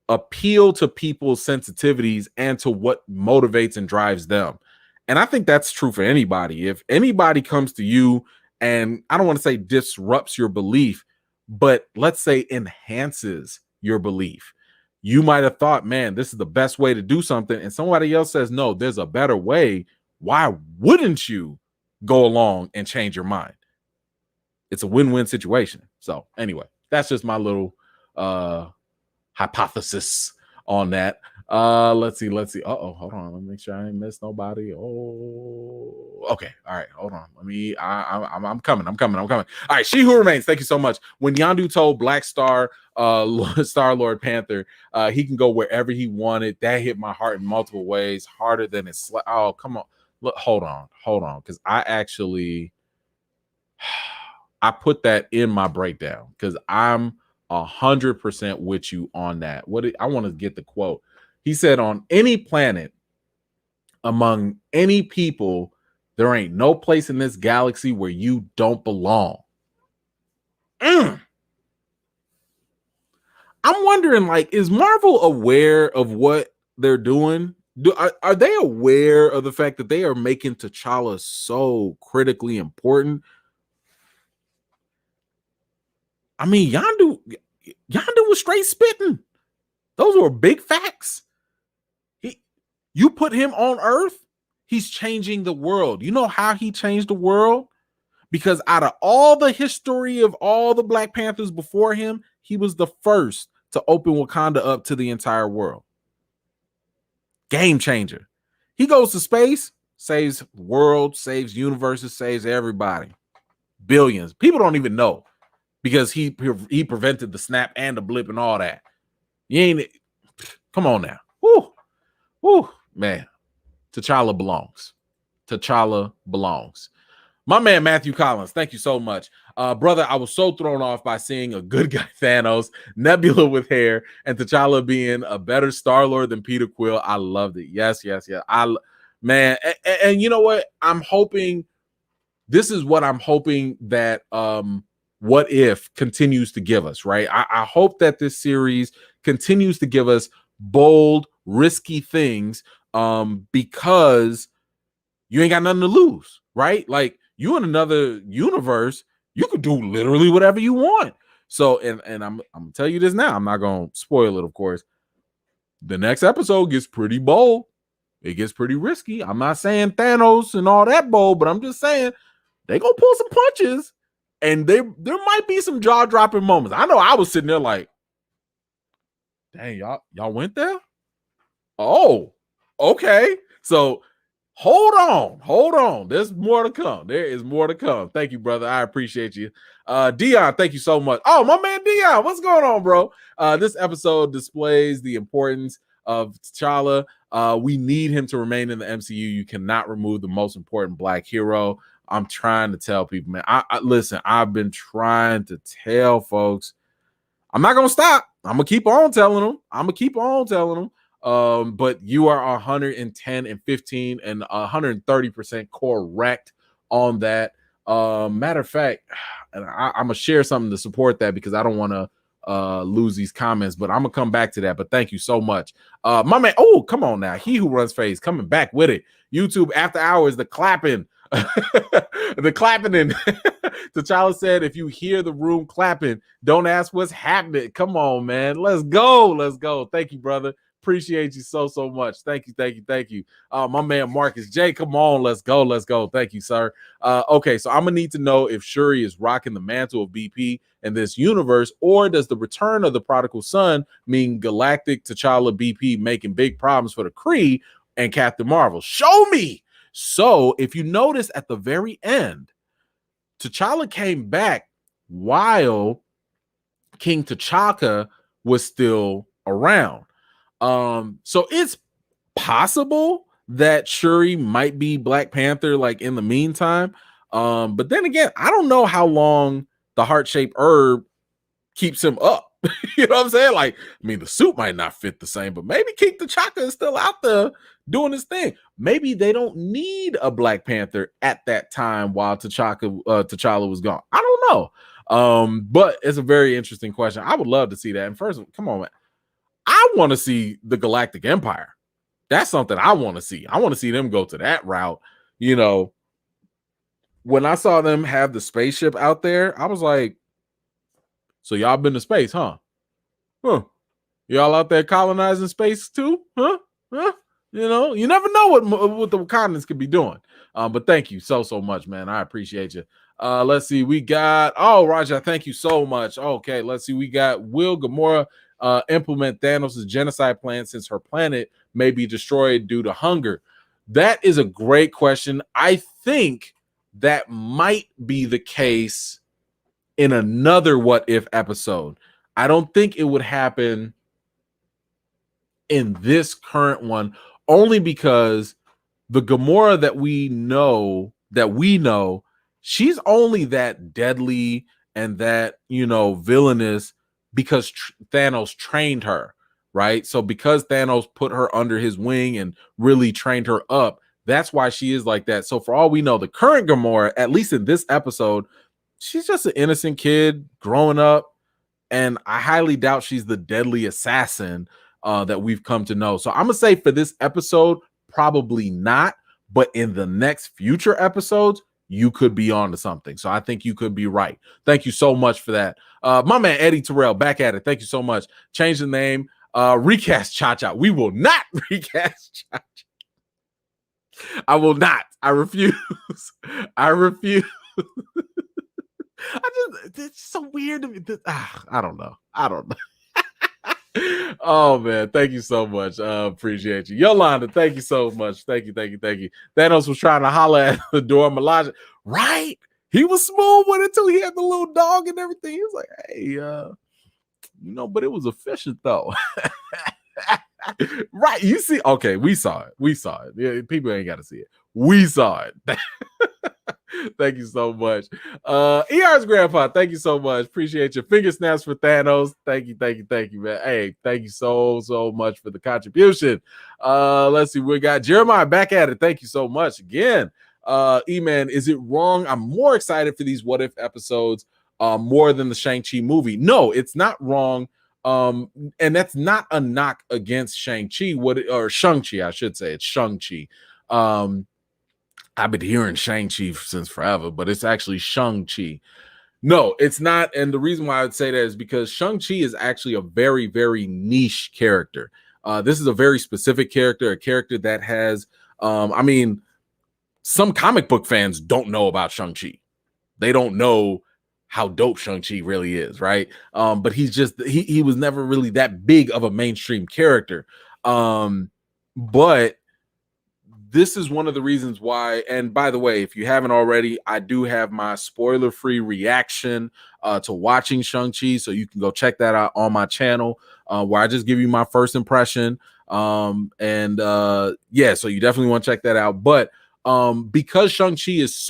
appeal to people's sensitivities and to what motivates and drives them. And I think that's true for anybody. If anybody comes to you and I don't want to say disrupts your belief, but let's say enhances your belief. You might have thought, man, this is the best way to do something. And somebody else says, no, there's a better way. Why wouldn't you go along and change your mind? It's a win-win situation. So anyway, that's just my little hypothesis on that. Let's see. Hold on. Let me make sure I ain't miss nobody. Oh, okay. All right. Hold on. I'm coming. All right. She Who Remains. Thank you so much. When Yondu told Black Star, Star-Lord Panther, he can go wherever he wanted. That hit my heart in multiple ways, harder than it's. Oh, come on. Look, hold on. Because I put that in my breakdown because I'm 100% with you on that. I want to get the quote. He said, on any planet, among any people, there ain't no place in this galaxy where you don't belong. I'm wondering, like, is Marvel aware of what they're doing? Are they aware of the fact that they are making T'Challa so critically important? I mean, Yondu was straight spitting. Those were big facts. You put him on Earth, he's changing the world. You know how he changed the world? Because out of all the history of all the Black Panthers before him, he was the first to open Wakanda up to the entire world. Game changer. He goes to space, saves worlds, saves universes, saves everybody. Billions. People don't even know because he prevented the snap and the blip and all that. Come on now. Woo, man. T'Challa belongs. T'Challa belongs. My man Matthew Collins, thank you so much. Brother, I was so thrown off by seeing a good guy Thanos, Nebula with hair, and T'Challa being a better Star-Lord than Peter Quill. I loved it. Yes. Man, and you know what? I'm hoping this is what I'm hoping that What If continues to give us, right? I hope that this series continues to give us bold, risky things because you ain't got nothing to lose, right? Like, you in another universe, you could do literally whatever you want. So, and I'm gonna tell you this now. I'm not gonna spoil it, of course. The next episode gets pretty bold. It gets pretty risky. I'm not saying Thanos and all that bold, but I'm just saying they gonna pull some punches, and there might be some jaw dropping moments. I know I was sitting there like, dang, y'all went there. Oh, okay. So hold on. There's more to come. There is more to come. Thank you, brother. I appreciate you. Dion, thank you so much. Oh, my man Dion, what's going on, bro? This episode displays the importance of T'Challa. We need him to remain in the MCU. You cannot remove the most important Black hero. I'm trying to tell people, man. Listen, I've been trying to tell folks. I'm not gonna stop. I'm gonna keep on telling them. But you are 110 and 15 and 130% correct on that. Matter of fact, and I'm gonna share something to support that because I don't want to lose these comments, but I'm gonna come back to that. But thank you so much. My man, oh, come on now. He who runs phase coming back with it. YouTube after hours, the clapping. The clapping and T'Challa said, if you hear the room clapping, don't ask what's happening. Come on, man. Let's go. Thank you, brother. Appreciate you so much. Thank you. My man Marcus J, come on, let's go. Thank you, sir. Okay, so I'm gonna need to know if Shuri is rocking the mantle of BP in this universe, or does the return of the prodigal son mean Galactic T'Challa BP making big problems for the Kree and Captain Marvel? Show me. So if you notice at the very end, T'Challa came back while King T'Chaka was still around. So it's possible that Shuri might be Black Panther, like in the meantime. But then again, I don't know how long the heart-shaped herb keeps him up. You know what I'm saying? Like, I mean, the suit might not fit the same, but maybe King T'Chaka is still out there doing his thing. Maybe they don't need a Black Panther at that time while T'Challa was gone. I don't know. But it's a very interesting question. I would love to see that. And first, come on, man. I want to see the Galactic Empire. That's something I want to see. I want to see them go to that route. You know, when I saw them have the spaceship out there, I was like, so y'all been to space, huh? Y'all out there colonizing space too? Huh? You know, you never know what the Wakandans could be doing. But thank you so much, man. I appreciate you. Let's see. We got, Raja, thank you so much. Okay, let's see. We got Will Gamora implement Thanos' genocide plan since her planet may be destroyed due to hunger. That is a great question. I think that might be the case in another What If episode. I don't think it would happen in this current one, only because the Gamora that we know, she's only that deadly and that, villainous because Thanos trained her, right? So because Thanos put her under his wing and really trained her up, that's why she is like that. So for all we know, the current Gamora, at least in this episode, she's just an innocent kid growing up, and I highly doubt she's the deadly assassin that we've come to know. So I'm gonna say for this episode, probably not, but in the next future episodes, you could be on to something. So I think you could be right. Thank you so much for that. My man Eddie Terrell, back at it. Thank you so much. Change the name. Recast Cha-Cha. We will not recast Cha-Cha. I will not. I refuse. It's so weird to me. I don't know. Oh man, thank you so much. Appreciate you. Yolanda, thank you so much. Thank you. Thanos was trying to holler at the Dora Milaje, right? He was smooth with it too. He had the little dog and everything. He was like, hey, but it was efficient though. Right. You see, okay, we saw it. We saw it. Yeah, people ain't got to see it. We saw it. Thank you so much. ER's grandpa, thank you so much. Appreciate your finger snaps for Thanos. Thank you, thank you, man. Hey, thank you so much for the contribution. Let's see, we got Jeremiah back at it. Thank you so much again. E-Man, is it wrong? I'm more excited for these what if episodes more than the Shang-Chi movie. No, it's not wrong. And that's not a knock against Shang-Chi, or Shang-Chi, I should say. It's Shang-Chi. I've been hearing Shang-Chi since forever, but it's actually Shang-Chi. No, it's not. And the reason why I would say that is because Shang-Chi is actually a very, very niche character. This is a very specific character, a character that has, I mean, some comic book fans don't know about Shang-Chi. They don't know how dope Shang-Chi really is, right? But he's just, he was never really that big of a mainstream character. But this is one of the reasons why, and by the way, if you haven't already, I do have my spoiler-free reaction to watching Shang-Chi, so you can go check that out on my channel, where I just give you my first impression. Yeah, so you definitely want to check that out. But because Shang-Chi is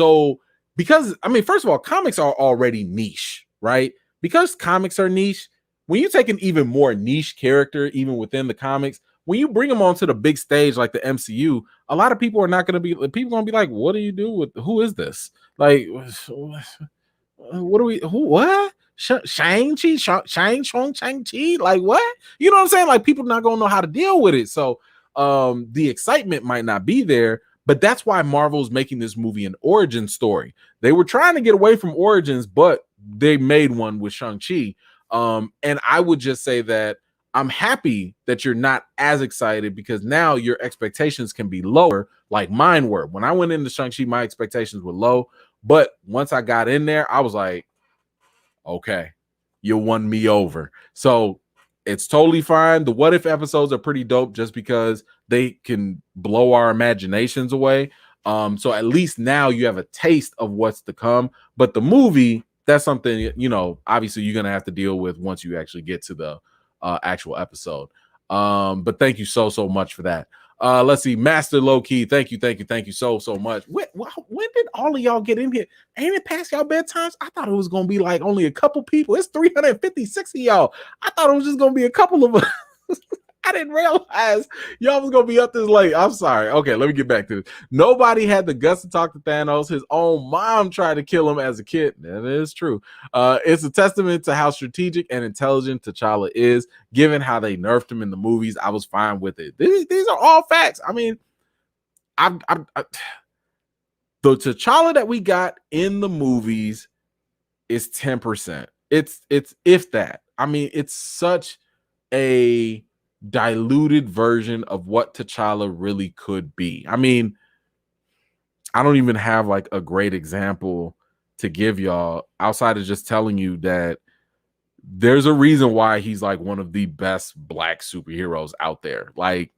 because, I mean, first of all, comics are already niche, right? Because comics are niche, when you take an even more niche character, even within the comics, when you bring them onto the big stage like the MCU, a lot of people are not going to be, people going to be like, what do you do with, who is this? Like, what do we, who, what? Shang-Chi? Shang-Chi? Like, what? You know what I'm saying? Like, people not going to know how to deal with it. So the excitement might not be there, but that's why Marvel's making this movie an origin story. They were trying to get away from origins, but they made one with Shang-Chi. And I would just say that I'm happy that you're not as excited, because now your expectations can be lower, like mine were. When I went into Shang-Chi, my expectations were low. But once I got in there, I was like, okay, you won me over. So it's totally fine. The what if episodes are pretty dope just because they can blow our imaginations away. So at least now you have a taste of what's to come. But the movie, that's something, you know, obviously you're going to have to deal with once you actually get to the actual episode. But thank you so much for that. Let's see, Master Low Key, thank you so much. When did all of y'all get in here? Ain't it past y'all bedtimes? I thought it was gonna be like only a couple people. It's 356 of y'all. I thought it was just gonna be a couple of us. I didn't realize y'all was gonna be up this late. I'm sorry. Okay, let me get back to this. Nobody had the guts to talk to Thanos. His own mom tried to kill him as a kid. That is true. It's a testament to how strategic and intelligent T'Challa is. Given how they nerfed him in the movies, I was fine with it. These are all facts. I mean, the T'Challa that we got in the movies is 10%. It's if that. I mean, it's such a diluted version of what T'Challa really could be. I mean, I don't even have like a great example to give y'all outside of just telling you that there's a reason why he's like one of the best black superheroes out there. Like,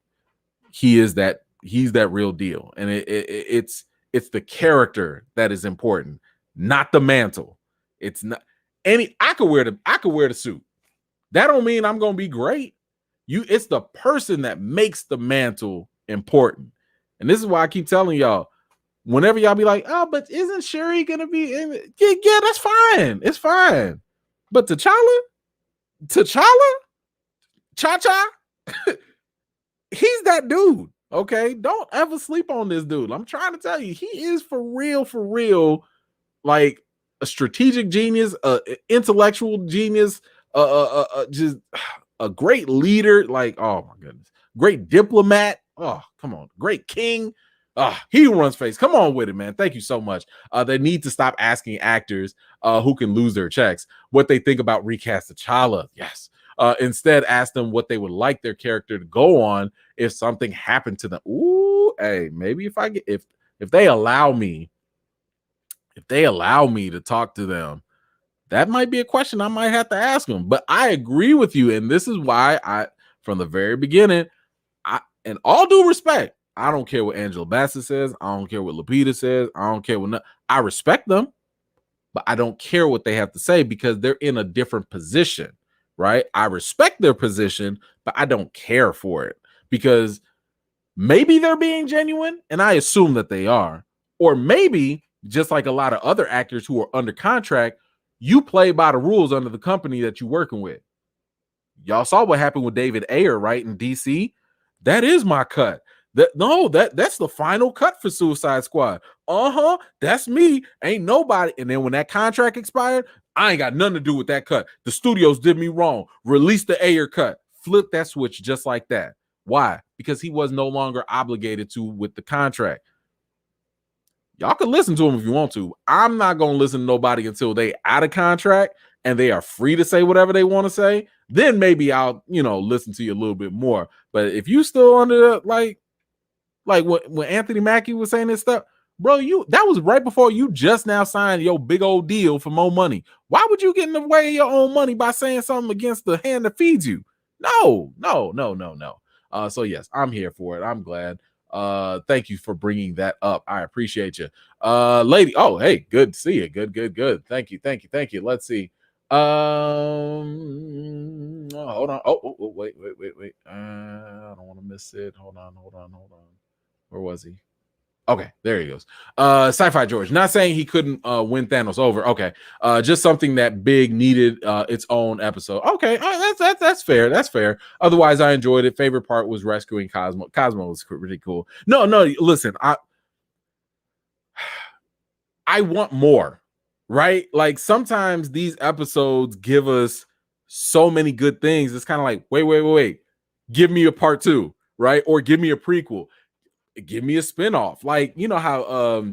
he's that real deal. And it's the character that is important, not the mantle. It's not I could wear the suit. That don't mean I'm gonna be great. It's the person that makes the mantle important. And this is why I keep telling y'all, whenever y'all be like, oh, but isn't Shuri gonna be in it? Yeah, that's fine. It's fine. But T'Challa, Cha-Cha, he's that dude. Okay, don't ever sleep on this dude. I'm trying to tell you, he is for real, like a strategic genius, intellectual genius, just a great leader. Like, oh my goodness, great diplomat. Oh, come on, great king. He runs face. Come on with it, man. Thank you so much. They need to stop asking actors who can lose their checks what they think about recast T'Challa. Yes. Instead, ask them what they would like their character to go on if something happened to them. Ooh, hey, maybe if they allow me to talk to them, that might be a question I might have to ask them. But I agree with you, and this is why from the very beginning, in all due respect, I don't care what Angela Bassett says. I don't care what Lupita says. I don't care what. I respect them, but I don't care what they have to say because they're in a different position, right? I respect their position, but I don't care for it. because maybe they're being genuine, and I assume that they are, or maybe just like a lot of other actors who are under contract, you play by the rules under the company that you're working with. Y'all saw what happened with David Ayer, right, in DC. That is my cut. That's the final cut for Suicide Squad. That's me. Ain't nobody. And then when that contract expired, I ain't got nothing to do with that cut. The studios did me wrong. Release the Ayer cut. Flip that switch just like that. Why? Because he was no longer obligated to with the contract. Y'all can listen to him if you want to. I'm not going to listen to nobody until they out of contract and they are free to say whatever they want to say. Then maybe I'll, listen to you a little bit more. But if you still under like when Anthony Mackie was saying this stuff, bro, that was right before you just now signed your big old deal for more money. Why would you get in the way of your own money by saying something against the hand that feeds you? No. So yes, I'm here for it. I'm glad. Thank you for bringing that up. I appreciate you. Lady. Oh, hey, good to see you. Good. Thank you. Let's see. Hold on. Oh, wait. I don't want to miss it. Hold on. Where was he? Okay, there he goes. Sci-Fi George. Not saying he couldn't win Thanos over. Okay. Just something that Big needed its own episode. Okay, that's fair. That's fair. Otherwise, I enjoyed it. Favorite part was rescuing Cosmo. Cosmo was really cool. No, listen, I want more, right? Like sometimes these episodes give us so many good things. It's kind of like, wait. Give me a part 2, right? Or give me a prequel. Give me a spinoff. Like, you know how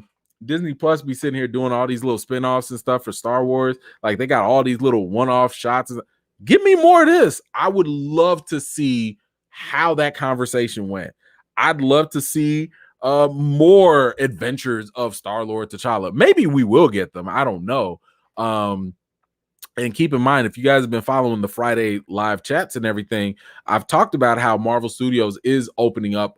Disney Plus be sitting here doing all these little spinoffs and stuff for Star Wars. Like they got all these little one-off shots. Give me more of this. I would love to see how that conversation went. I'd love to see more adventures of Star-Lord T'Challa. Maybe we will get them. I don't know. And keep in mind, if you guys have been following the Friday live chats and everything, I've talked about how Marvel Studios is opening up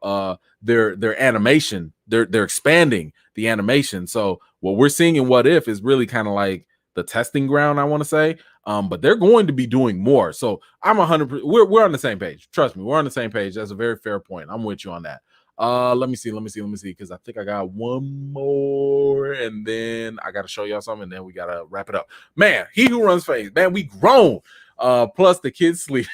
their animation. They're expanding the animation. So what we're seeing in What If is really kind of like the testing ground, I want to say. But they're going to be doing more. So I'm 100%. We're on the same page. Trust me, we're on the same page. That's a very fair point. I'm with you on that. Let me see, because I think I got one more, and then I got to show y'all something, and then we gotta wrap it up. Man, He Who Runs Phase, man, we grown. Plus the kids sleep.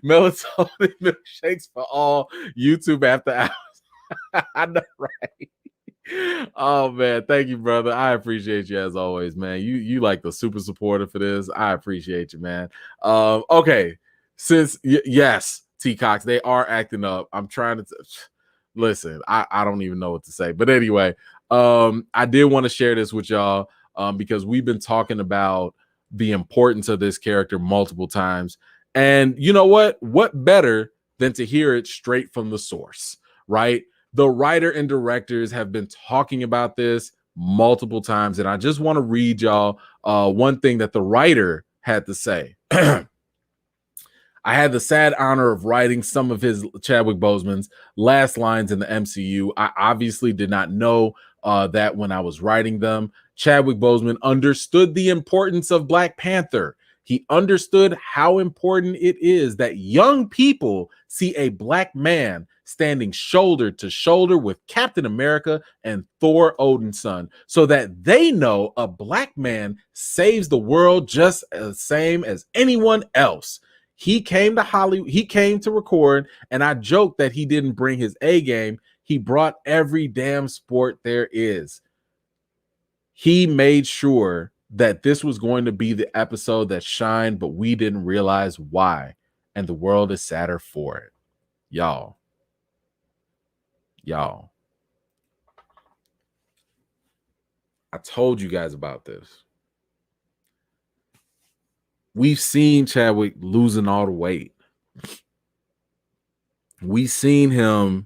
Melatonin milkshakes for all YouTube after hours. I know, right? Oh man, thank you, brother. I appreciate you as always, man. You like the super supporter for this. I appreciate you, man. Okay, since yes. T Cox, they are acting up. I'm trying to listen. I don't even know what to say, but anyway, I did want to share this with y'all because we've been talking about the importance of this character multiple times, and you know what better than to hear it straight from the source, right? The writer and directors have been talking about this multiple times, and I just want to read y'all one thing that the writer had to say. I had the sad honor of writing some of Chadwick Boseman's last lines in the MCU. I obviously did not know that when I was writing them. Chadwick Boseman understood the importance of Black Panther. He understood how important it is that young people see a Black man standing shoulder to shoulder with Captain America and Thor Odinson, so that they know a Black man saves the world just the same as anyone else. He came to Hollywood, he came to record, and I joked that he didn't bring his A game. He brought every damn sport there is. He made sure that this was going to be the episode that shined, but we didn't realize why. And the world is sadder for it. Y'all. I told you guys about this. We've seen Chadwick losing all the weight. We've seen him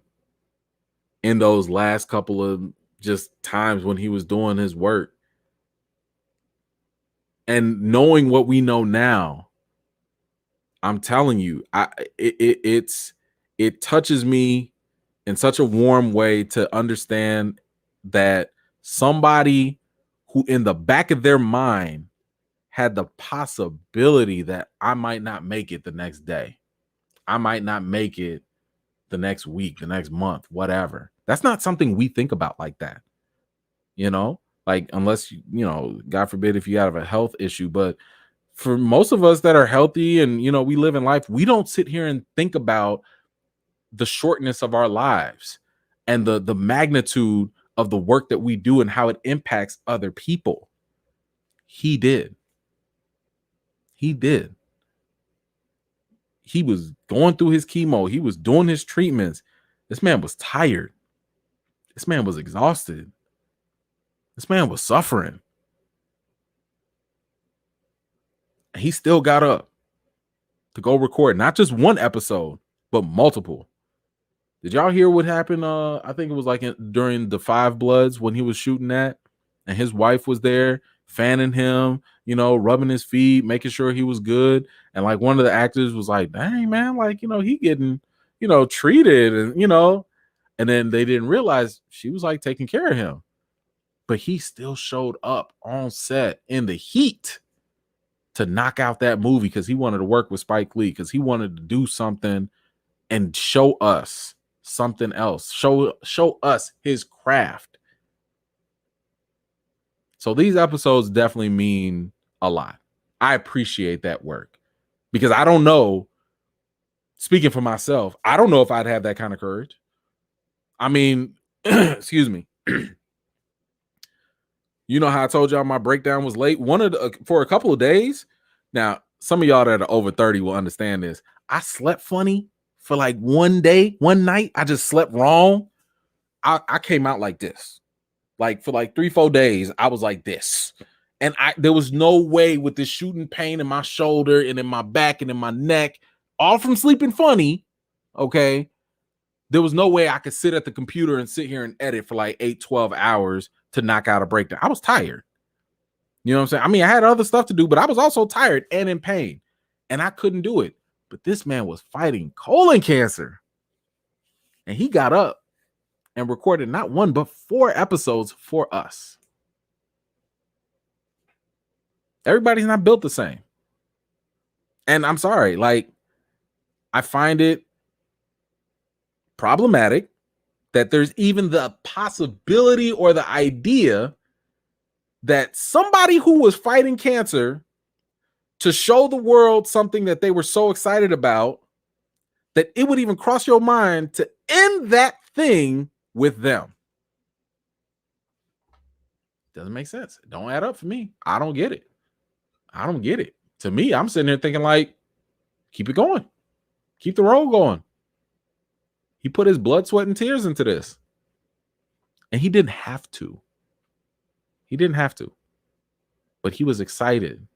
in those last couple of just times when he was doing his work. And knowing what we know now, I'm telling you, it touches me in such a warm way to understand that somebody who in the back of their mind had the possibility that I might not make it the next day. I might not make it the next week, the next month, whatever. That's not something we think about like that, you know, like unless, you know, God forbid if you have a health issue. But for most of us that are healthy and, you know, we live in life, we don't sit here and think about the shortness of our lives and the magnitude of the work that we do and how it impacts other people. He did. He did. He was going through his chemo. He was doing his treatments. This man was tired. This man was exhausted. This man was suffering. And he still got up to go record not just one episode, but multiple. Did y'all hear what happened? I think it was like during the Five Bloods when he was shooting that, and his wife was there fanning him, you know, rubbing his feet, making sure he was good. And like one of the actors was like, dang, man, like, you know, he getting, you know, treated and, you know, and then they didn't realize she was like taking care of him. But he still showed up on set in the heat to knock out that movie because he wanted to work with Spike Lee, because he wanted to do something and show us something else, show us his craft. So these episodes definitely mean a lot. I appreciate that work because I don't know, speaking for myself, I don't know if I'd have that kind of courage. I mean, excuse me. You know how I told y'all my breakdown was late? For a couple of days. Now, some of y'all that are over 30 will understand this. I slept funny for like one night. I just slept wrong. I came out like this. Like for like 3-4 days, I was like this. And there was no way with this shooting pain in my shoulder and in my back and in my neck, all from sleeping funny. Okay. There was no way I could sit at the computer and sit here and edit for like 8-12 hours to knock out a breakdown. I was tired. You know what I'm saying? I mean, I had other stuff to do, but I was also tired and in pain, and I couldn't do it. But this man was fighting colon cancer, and he got up and recorded not 1, but 4 episodes for us. Everybody's not built the same. And I'm sorry, like, I find it problematic that there's even the possibility or the idea that somebody who was fighting cancer to show the world something that they were so excited about, that it would even cross your mind to end that thing with them. Doesn't make sense. It don't add up for me. I don't get it. I don't get it. To me, I'm sitting there thinking like, keep it going. Keep the road going. He put his blood, sweat, and tears into this. And he didn't have to. He didn't have to. But he was excited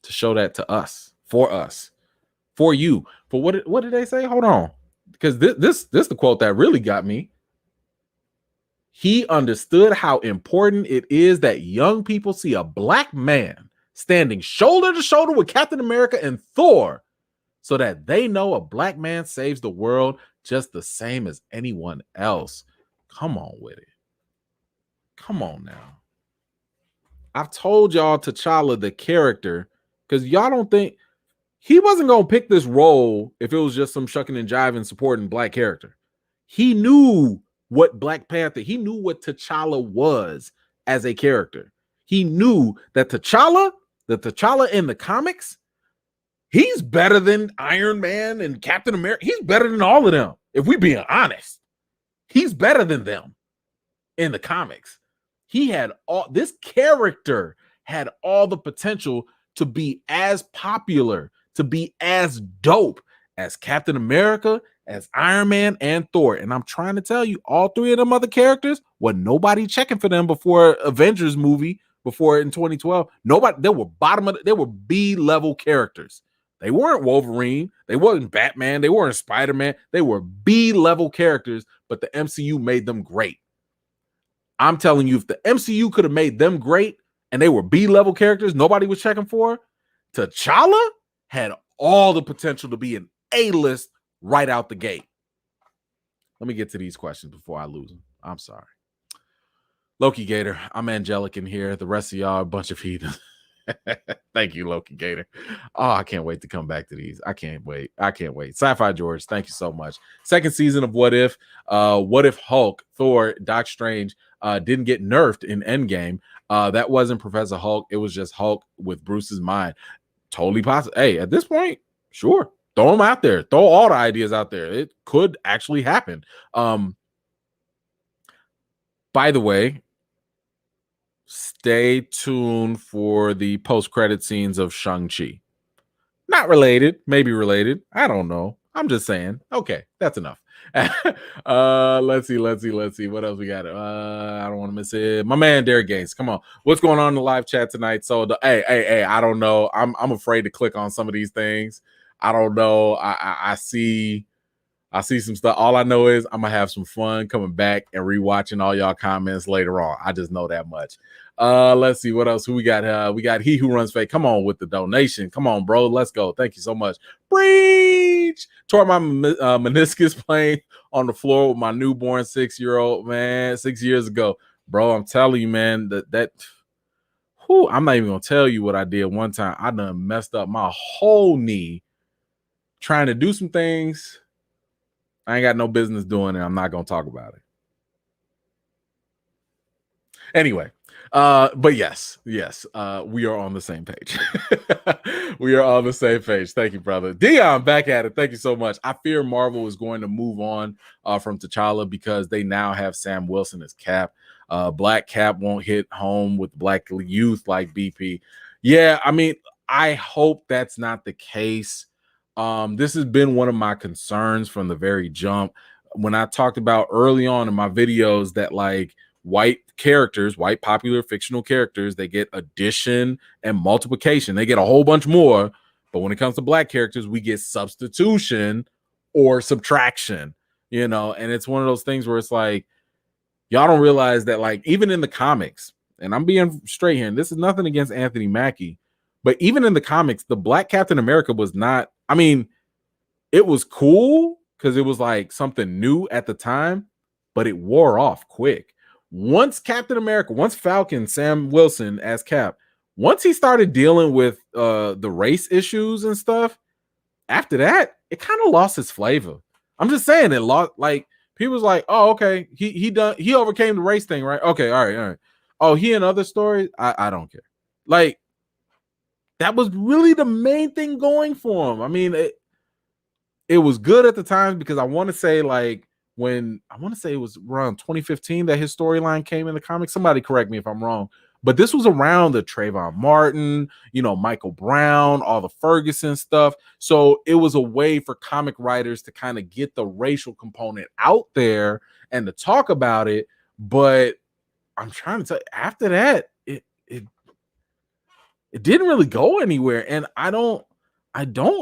to show that to us, for you. For what did they say? Hold on. Because this the quote that really got me. He understood how important it is that young people see a black man standing shoulder to shoulder with Captain America and Thor, so that they know a black man saves the world just the same as anyone else. Come on with it. Come on now. I've told y'all T'Challa, the character, because y'all don't think he wasn't going to pick this role if it was just some shucking and jiving supporting black character. He knew what Black Panther, he knew what T'Challa was as a character. He knew that T'Challa in the comics, he's better than Iron Man and Captain America. He's better than all of them. If we being honest, he's better than them in the comics. This character had all the potential to be as popular, to be as dope as Captain America, as Iron Man, and Thor. And I'm trying to tell you, all 3 of them other characters, wasn't nobody checking for them before Avengers movie, before in 2012. Nobody, they were B-level characters. They weren't Wolverine, they wasn't Batman, they weren't Spider-Man. They were B-level characters, but the MCU made them great. I'm telling you, if the MCU could have made them great and they were B-level characters nobody was checking for, T'Challa had all the potential to be an A-list right out the gate. Let me get to these questions before I lose them. I'm sorry. Loki Gator, I'm angelic in here. The rest of y'all are a bunch of heathens. Thank you, Loki Gator. Oh, I can't wait to come back to these. I can't wait. I can't wait. Sci-Fi George, thank you so much. Second season of What If. What if Hulk, Thor, Doc Strange didn't get nerfed in Endgame? That wasn't Professor Hulk. It was just Hulk with Bruce's mind. Totally possible. Hey, at this point, sure. Throw them out there. Throw all the ideas out there. It could actually happen. By the way, stay tuned for the post-credit scenes of Shang-Chi. Not related, maybe related. I don't know. I'm just saying. Okay, that's enough. Let's see. What else we got? I don't want to miss it. My man Derek Gaines. Come on. What's going on in the live chat tonight? So hey, I don't know. I'm afraid to click on some of these things. I don't know. I see some stuff. All I know is I'm gonna have some fun coming back and rewatching all y'all comments later on. I just know that much. Let's see what else. Who we got? We got He Who Runs Fake. Come on with the donation. Come on, bro. Let's go. Thank you so much. Breach. Tore my meniscus playing on the floor with my newborn 6-year-old, man, 6 years ago. Bro, I'm telling you, man, I'm not even gonna tell you what I did one time. I done messed up my whole knee trying to do some things I ain't got no business doing it. I'm not gonna talk about it. Anyway, but yes, we are on the same page. We are on the same page. Thank you, brother. Dion, back at it. Thank you so much. I fear Marvel is going to move on from T'Challa because they now have Sam Wilson as Cap. Black Cap won't hit home with black youth like BP. Yeah, I mean, I hope that's not the case. This has been one of my concerns from the very jump. When I talked about early on in my videos that like white characters, white popular fictional characters, they get addition and multiplication. They get a whole bunch more. But when it comes to black characters, we get substitution or subtraction, and it's one of those things where it's like, y'all don't realize that, like, even in the comics, and I'm being straight here, and this is nothing against Anthony Mackie, but even in the comics, the Black Captain America was not, I mean, it was cool because it was like something new at the time, but it wore off quick. Once Captain America, once Falcon, Sam Wilson as Cap, once he started dealing with the race issues and stuff, after that, it kind of lost its flavor. I'm just saying it lost, like, people was like, oh, okay, he overcame the race thing, right? Okay, all right. Oh, he in other stories? I don't care. Like, that was really the main thing going for him. I mean, it was good at the time because I want to say it was around 2015 that his storyline came in the comics. Somebody correct me if I'm wrong, but this was around the Trayvon Martin, Michael Brown, all the Ferguson stuff. So it was a way for comic writers to kind of get the racial component out there and to talk about it. But I'm trying to tell you, after that, it didn't really go anywhere. And I don't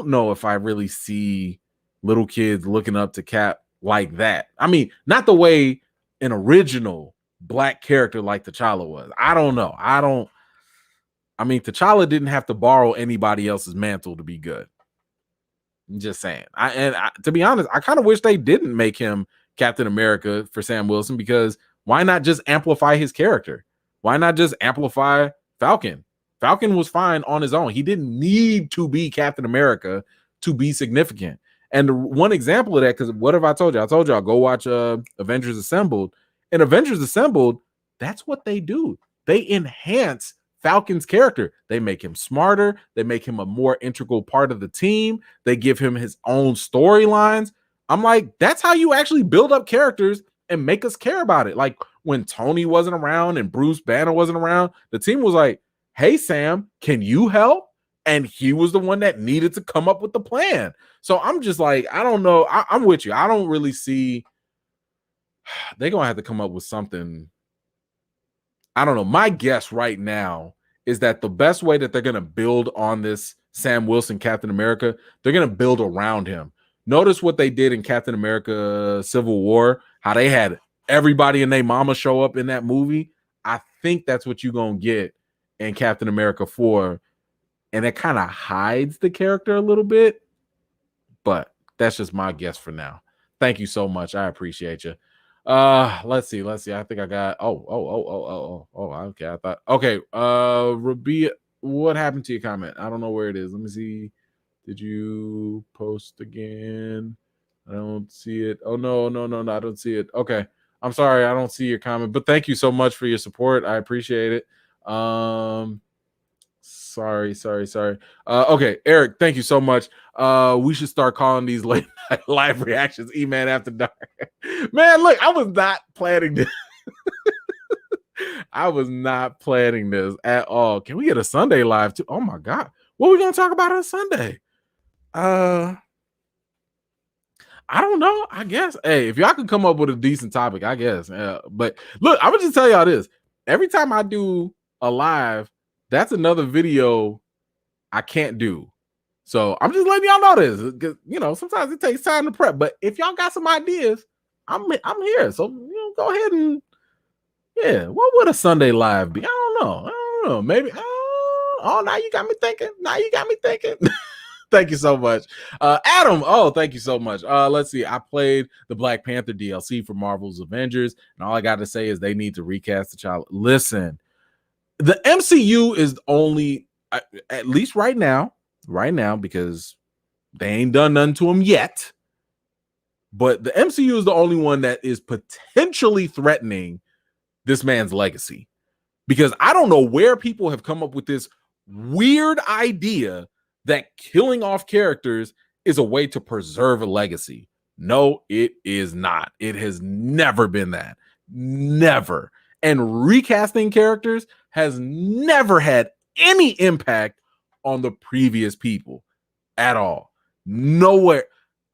know if I really see little kids looking up to Cap like that. I mean, not the way an original black character like T'Challa was. I don't know. I mean, T'Challa didn't have to borrow anybody else's mantle to be good. I'm just saying. To be honest, I kind of wish they didn't make him Captain America for Sam Wilson, because why not just amplify his character? Why not just amplify Falcon? Falcon was fine on his own. He didn't need to be Captain America to be significant. And one example of that, because what have I told you? I told y'all, go watch Avengers Assembled. And Avengers Assembled, that's what they do. They enhance Falcon's character. They make him smarter. They make him a more integral part of the team. They give him his own storylines. I'm like, that's how you actually build up characters and make us care about it. Like when Tony wasn't around and Bruce Banner wasn't around, the team was like, hey, Sam, can you help? And he was the one that needed to come up with the plan. So I'm just like, I don't know. I'm with you. I don't really see. They're going to have to come up with something. I don't know. My guess right now is that the best way that they're going to build on this Sam Wilson Captain America, they're going to build around him. Notice what they did in Captain America Civil War, how they had everybody and their mama show up in that movie. I think that's what you're going to get in Captain America 4. And it kind of hides the character a little bit. But that's just my guess for now. Thank you so much. I appreciate you. Let's see. I think I got okay. I thought, okay. Rabia, what happened to your comment? I don't know where it is. Let me see. Did you post again? I don't see it. Oh no, I don't see it. Okay. I'm sorry, I don't see your comment, but thank you so much for your support. I appreciate it. Sorry. Okay, Eric, thank you so much. We should start calling these late night live reactions E-Man After Dark. Man, look, I was not planning this. I was not planning this at all. Can we get a Sunday live too? Oh my god. What are we gonna talk about on Sunday? I don't know. I guess. Hey, if y'all could come up with a decent topic, I guess. But look, I'm gonna just tell y'all this. Every time I do a live, that's another video I can't do. So I'm just letting y'all know this, because sometimes it takes time to prep. But if y'all got some ideas, I'm here. So go ahead and what would a Sunday live be? I don't know. Maybe. Oh, now you got me thinking. Thank you so much. Adam, thank you so much. Let's see. I played the Black Panther DLC for Marvel's Avengers, and all I got to say is they need to recast the child. Listen, the MCU is only, at least right now, because they ain't done nothing to them yet, but the MCU is the only one that is potentially threatening this man's legacy. Because I don't know where people have come up with this weird idea that killing off characters is a way to preserve a legacy. No, it is not. It has never been that. Never. And recasting characters has never had any impact on the previous people at all. Nowhere.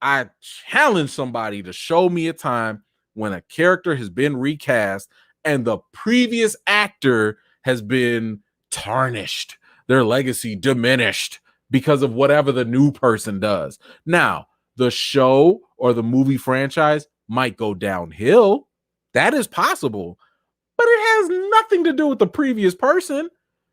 I challenge somebody to show me a time when a character has been recast and the previous actor has been tarnished, their legacy diminished because of whatever the new person does. Now, the show or the movie franchise might go downhill. That is possible, but it has nothing to do with the previous person.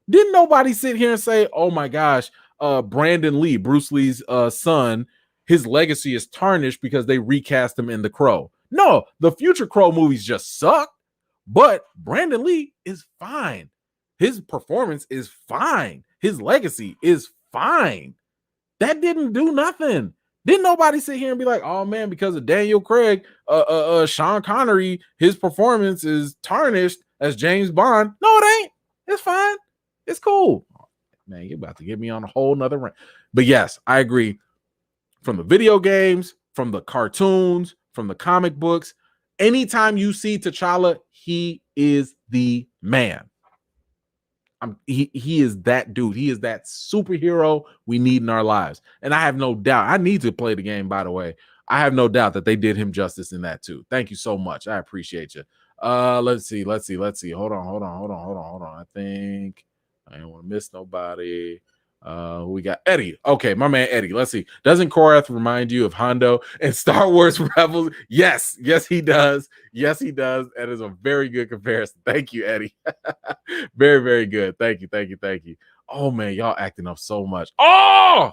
Didn't nobody sit here and say, oh my gosh, Brandon Lee, Bruce Lee's son, his legacy is tarnished because they recast him in The Crow. No, the future Crow movies just suck, but Brandon Lee is fine. His performance is fine. His legacy is fine. That didn't do nothing. Didn't nobody sit here and be like, oh man, because of Daniel Craig, Sean Connery, his performance is tarnished as James Bond. No, it ain't. It's fine. It's cool. Man, you're about to get me on a whole nother rant. But yes, I agree. From the video games, from the cartoons, from the comic books, anytime you see T'Challa, he is the man. He is that dude. He is that superhero we need in our lives. And I have no doubt. I need to play the game, by the way. I have no doubt that they did him justice in that too. Thank you so much. I appreciate you. Let's see. Hold on. I think I don't want to miss nobody. We got Eddie. Okay, my man Eddie. Let's see. Doesn't Korath remind you of Hondo and Star Wars Rebels? Yes, he does. That is a very good comparison. Thank you, Eddie. Very, very good. Thank you. Oh man, y'all acting up so much. Oh,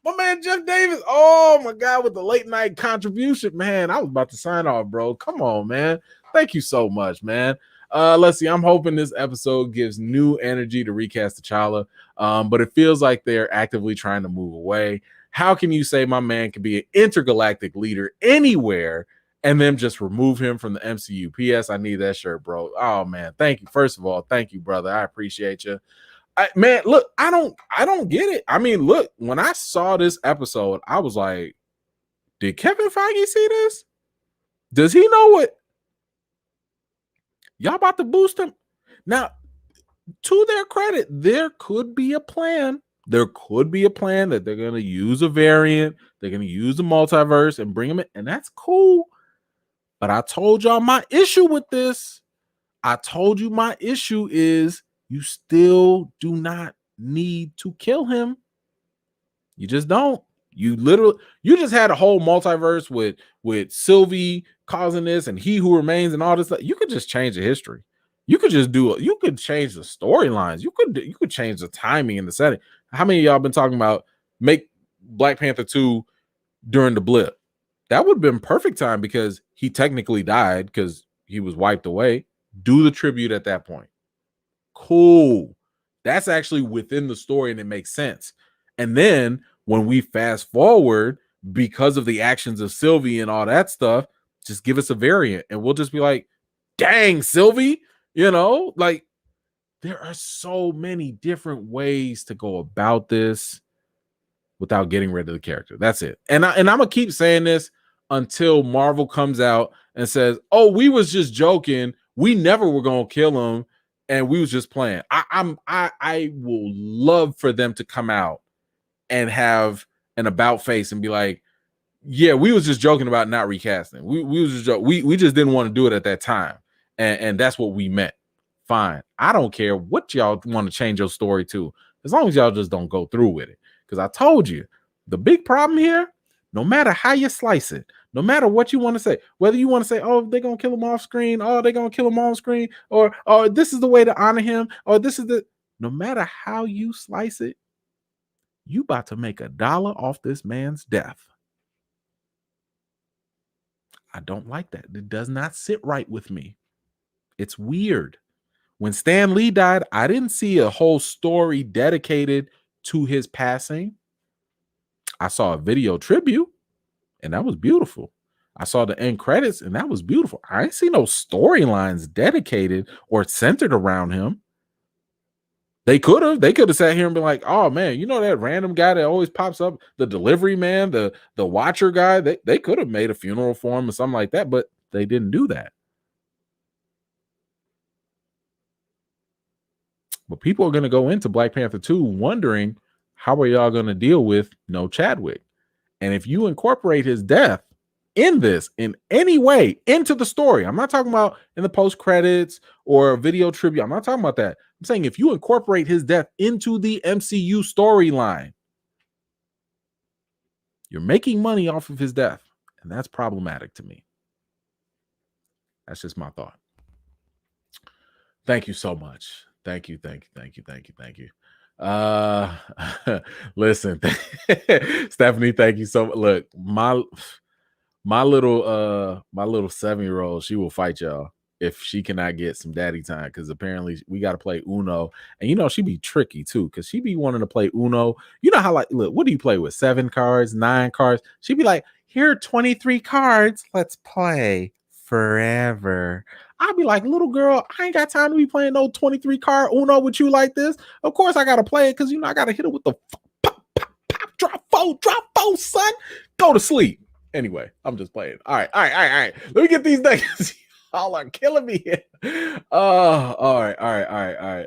my man Jeff Davis. Oh my God, with the late night contribution, man. I was about to sign off, bro. Come on, man. Thank you so much, man. Let's see. I'm hoping this episode gives new energy to recast T'Challa, but it feels like they're actively trying to move away. How can you say my man can be an intergalactic leader anywhere and then just remove him from the MCU? P.S. I need that shirt, bro. Oh man, thank you. First of all, thank you, brother. I appreciate you. Man, look, I don't get it. I mean, look, when I saw this episode, I was like, did Kevin Feige see this? Does he know what? Y'all about to boost him? Now, to their credit, there could be a plan. There could be a plan that they're going to use a variant. They're going to use the multiverse and bring him in. And that's cool. But I told y'all my issue with this. I told you my issue is you still do not need to kill him. You just don't. You just had a whole multiverse with Sylvie causing this and He Who Remains and all this stuff. You could just change the history. You could just do it. You could change the storylines. You could change the timing and the setting. How many of y'all been talking about make Black Panther 2 during the blip? That would have been perfect time because he technically died because he was wiped away. Do the tribute at that point. Cool. That's actually within the story and it makes sense. And then when we fast forward, because of the actions of Sylvie and all that stuff, just give us a variant and we'll just be like, dang, Sylvie, like there are so many different ways to go about this without getting rid of the character. That's it. And I'm gonna keep saying this until Marvel comes out and says, "Oh, we was just joking. We never were gonna kill him, and we was just playing." I will love for them to come out and have an about face and be like, "Yeah, we was just joking about not recasting. We was just we just didn't want to do it at that time, and that's what we meant." Fine. I don't care what y'all want to change your story to, as long as y'all just don't go through with it. Because I told you, the big problem here, no matter how you slice it, no matter what you want to say, whether you want to say, oh, they're going to kill him off screen, oh, they're going to kill him on screen, or this is the way to honor him, or this is the, no matter how you slice it, you about to make $1 off this man's death. I don't like that. It does not sit right with me. It's weird. When Stan Lee died, I didn't see a whole story dedicated to his passing. I saw a video tribute, and that was beautiful. I saw the end credits, and that was beautiful. I ain't see no storylines dedicated or centered around him. They could have sat here and been like, oh man, you know that random guy that always pops up, the delivery man, the watcher guy. They could have made a funeral for him or something like that, but they didn't do that. But people are going to go into Black Panther 2 wondering, how are y'all going to deal with no Chadwick? And if you incorporate his death in this in any way into the story, I'm not talking about in the post credits or a video tribute. I'm not talking about that. I'm saying if you incorporate his death into the MCU storyline, you're making money off of his death. And that's problematic to me. That's just my thought. Thank you so much. Thank you. Listen, Stephanie, thank you so much. Look, my little 7-year-old, she will fight y'all if she cannot get some daddy time, because apparently we got to play Uno, and she be tricky too, because she be wanting to play Uno. You know how, like, look, what do you play with? 7 cards, 9 cards? She'd be like, here are 23 cards, let's play forever. I'd be like, little girl, I ain't got time to be playing no 23 card Uno with you like this. Of course I gotta play it, because I gotta hit it with the pop, pop, pop, drop four, son. Go to sleep. Anyway, I'm just playing. All right. Let me get these things. Y'all are killing me here. All right.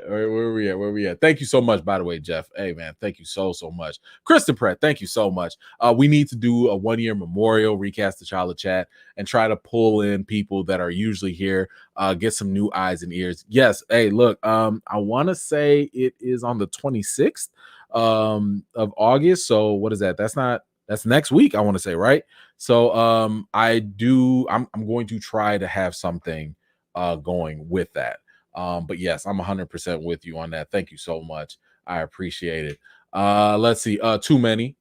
Where are we at? Thank you so much, by the way, Jeff. Hey, man, thank you so much. Kristen Pratt, thank you so much. We need to do a 1-year memorial, recast the T'Challa chat, and try to pull in people that are usually here, get some new eyes and ears. Yes. Hey, look, I want to say it is on the 26th of August. So what is that? That's next week, I want to say, right? So I'm going to try to have something going with that. But yes, I'm 100% with you on that. Thank you so much. I appreciate it. Let's see. Too many.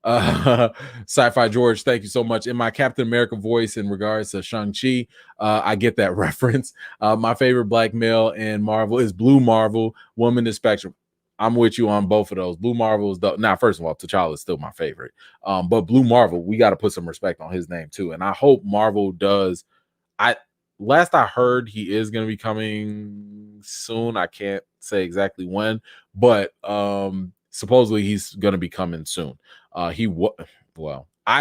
Sci-Fi George, thank you so much. In my Captain America voice in regards to Shang-Chi, I get that reference. My favorite black male in Marvel is Blue Marvel, Woman in Spectrum. I'm with you on both of those. Blue Marvel is now, first of all, T'Challa is still my favorite. But Blue Marvel, we got to put some respect on his name too. And I hope Marvel does. Last I heard, he is going to be coming soon. I can't say exactly when, but supposedly he's going to be coming soon. I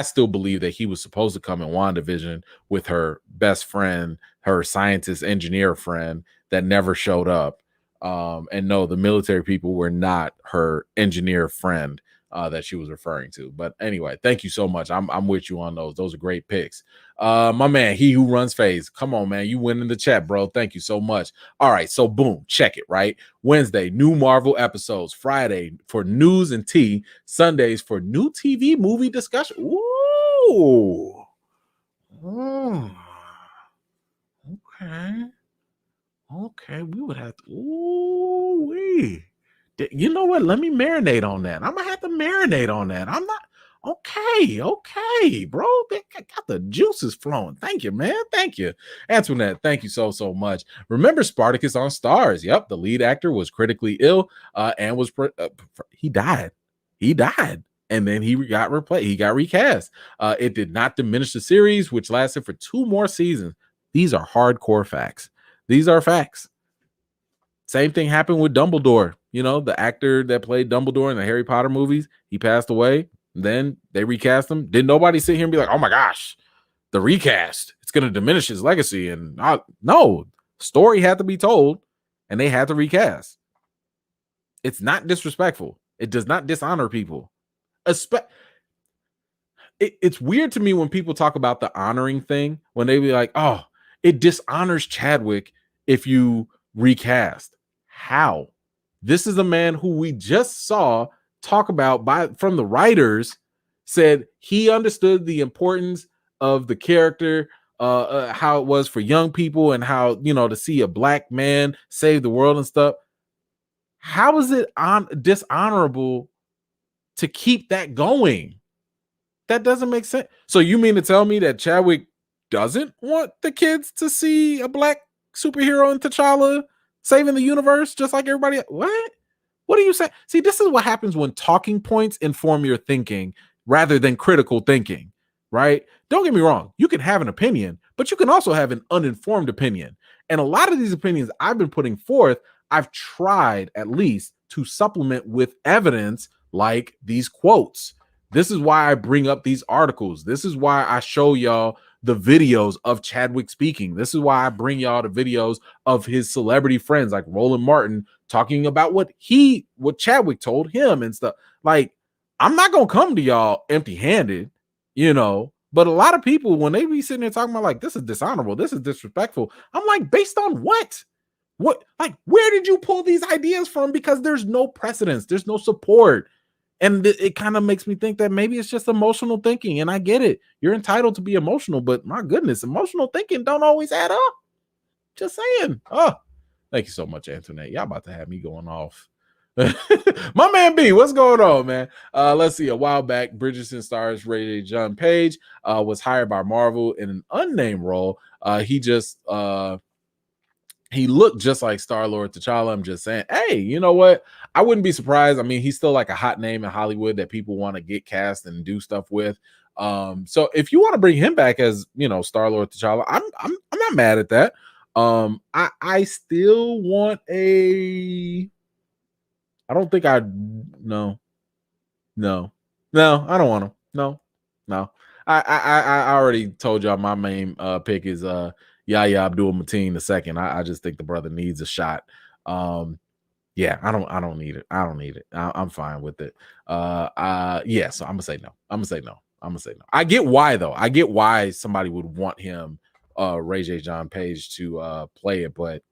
still believe that he was supposed to come in WandaVision with her best friend, her scientist engineer friend that never showed up. And no, the military people were not her engineer friend that she was referring to. But anyway, thank you so much. I'm with you on those. Those are great picks. My man, he who runs phase. Come on, man. You win in the chat, bro. Thank you so much. All right, so boom, check it, right? Wednesday, new Marvel episodes. Friday for news and tea. Sundays for new TV movie discussion. Ooh. Okay, we would have to. You know what? Let me marinate on that. I'm gonna have to marinate on that. I'm not Okay, bro. They got the juices flowing. Thank you, man. Thank you, Antoinette. Thank you so much. Remember Spartacus on Stars? Yep, the lead actor was critically ill and was he died. He died, and then he got replaced. He got recast. It did not diminish the series, which lasted for 2 more seasons. These are hardcore facts. These are facts. Same thing happened with Dumbledore. You know, the actor that played Dumbledore in the Harry Potter movies, he passed away. Then they recast him. Did nobody sit here and be like, oh my gosh, the recast, it's going to diminish his legacy? And no, story had to be told and they had to recast. It's not disrespectful. It does not dishonor people. It's weird to me when people talk about the honoring thing, when they be like, oh, it dishonors Chadwick if you recast. How? This is a man who we just saw talk about from the writers, said he understood the importance of the character, how it was for young people, and how, you know, to see a black man save the world and stuff. How is it dishonorable to keep that going? That doesn't make sense. So you mean to tell me that Chadwick doesn't want the kids to see a black superhero in T'Challa saving the universe just like everybody? What? What are you saying? See, this is what happens when talking points inform your thinking rather than critical thinking, right? Don't get me wrong. You can have an opinion, but you can also have an uninformed opinion. And a lot of these opinions I've been putting forth, I've tried at least to supplement with evidence like these quotes. This is why I bring up these articles. This is why I show y'all the videos of Chadwick speaking. This is why I bring y'all the videos of his celebrity friends like Roland Martin talking about what Chadwick told him and stuff. Like, I'm not going to come to y'all empty-handed, you know, but a lot of people, when they be sitting there talking about like, this is dishonorable, this is disrespectful, I'm like, based on what? What, like, where did you pull these ideas from? Because there's no precedence, there's no support. And it kind of makes me think that maybe it's just emotional thinking. And I get it. You're entitled to be emotional, but my goodness, emotional thinking don't always add up. Just saying. Oh, thank you so much, Antoinette. Y'all about to have me going off. My man B, what's going on, man? Let's see. A while back, Bridgerton stars Ray J. John Page was hired by Marvel in an unnamed role. He looked just like Star-Lord T'Challa. I'm just saying, hey, you know what? I wouldn't be surprised. I mean, he's still like a hot name in Hollywood that people want to get cast and do stuff with. So if you want to bring him back as, you know, Star-Lord T'Challa, I'm not mad at that. I still want I don't think I don't want him. No. I already told y'all my main pick is Yahya Abdul-Mateen II. I just think the brother needs a shot. Yeah, I don't need it. I'm fine with it. Yeah, so I'm gonna say no. I get why though. I get why somebody would want him, Ray J. John Page, to play it, but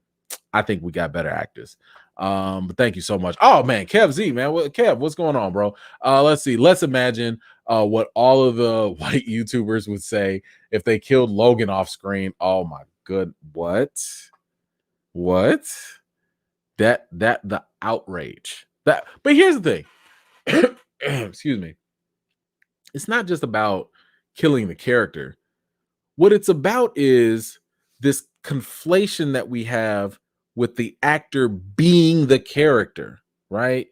I think we got better actors. But thank you so much. Oh man, Kev Z, man. Kev, what's going on, bro? Let's see. Let's imagine what all of the white YouTubers would say if they killed Logan off screen. Oh my good, what? That the outrage. But here's the thing. Excuse me. It's not just about killing the character. What it's about is this conflation that we have with the actor being the character, right?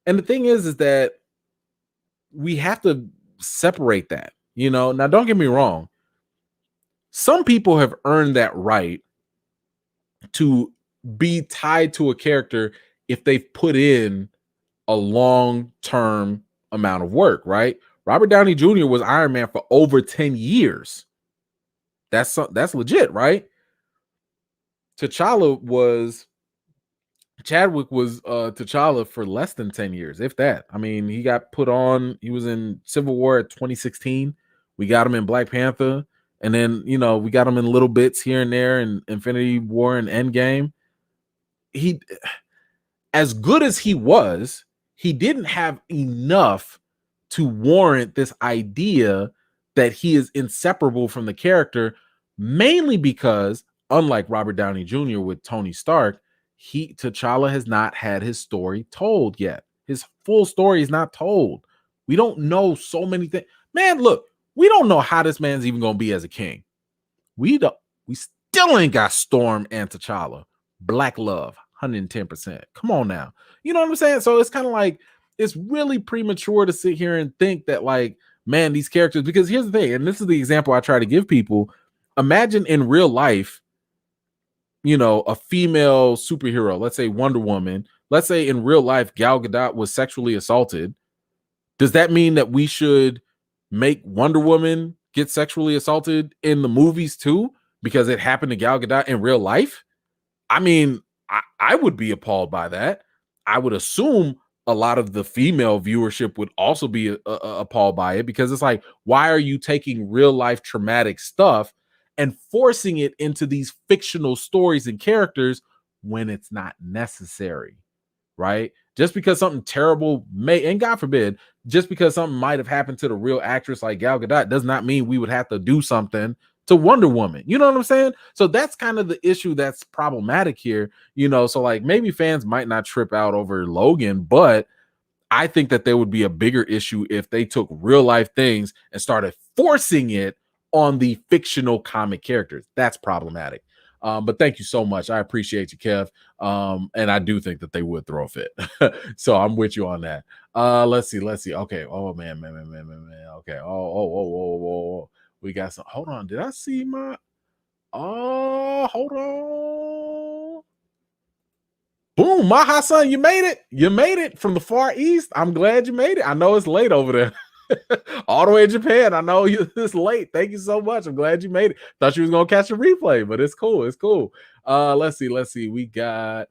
And the thing is that we have to separate that, you know. Now, don't get me wrong. Some people have earned that right to be tied to a character if they've put in a long-term amount of work, right? Robert Downey Jr. was Iron Man for over 10 years. That's legit, right? Chadwick was T'Challa for less than 10 years, if that. I mean, he got put on, he was in Civil War at 2016. We got him in Black Panther. And then, you know, we got him in little bits here and there in Infinity War and Endgame. He, as good as he was, he didn't have enough to warrant this idea that he is inseparable from the character, mainly because, unlike Robert Downey Jr. with Tony Stark, T'Challa has not had his story told yet. His full story is not told. We don't know so many things. Man, look, we don't know how this man's even gonna be as a king. We still ain't got Storm and T'Challa. Black love, 110%. Come on now. You know what I'm saying? So it's kind of like it's really premature to sit here and think that, like, man, these characters, because here's the thing, and this is the example I try to give people. Imagine in real life, you know, a female superhero, let's say Wonder Woman, let's say in real life, Gal Gadot was sexually assaulted. Does that mean that we should make Wonder Woman get sexually assaulted in the movies too? Because it happened to Gal Gadot in real life? I mean, I would be appalled by that. I would assume a lot of the female viewership would also be appalled by it, because it's like, why are you taking real life traumatic stuff and forcing it into these fictional stories and characters when it's not necessary, right? Just because something terrible may, and God forbid, just because something might have happened to the real actress like Gal Gadot does not mean we would have to do something to Wonder Woman. You know what I'm saying? So that's kind of the issue that's problematic here, you know. So like maybe fans might not trip out over Logan, but I think that there would be a bigger issue if they took real life things and started forcing it on the fictional comic characters. That's problematic. But thank you so much. I appreciate you, Kev. And I do think that they would throw a fit. So I'm with you on that. Let's see. Okay. Oh man. Okay. Oh. We got some. Hold on. Did I see my? Oh, hold on. Boom, Maha son, you made it. You made it from the Far East. I'm glad you made it. I know it's late over there. All the way in Japan. I know it's late. Thank you so much. I'm glad you made it. Thought you was gonna catch a replay, but it's cool. It's cool. Let's see. We got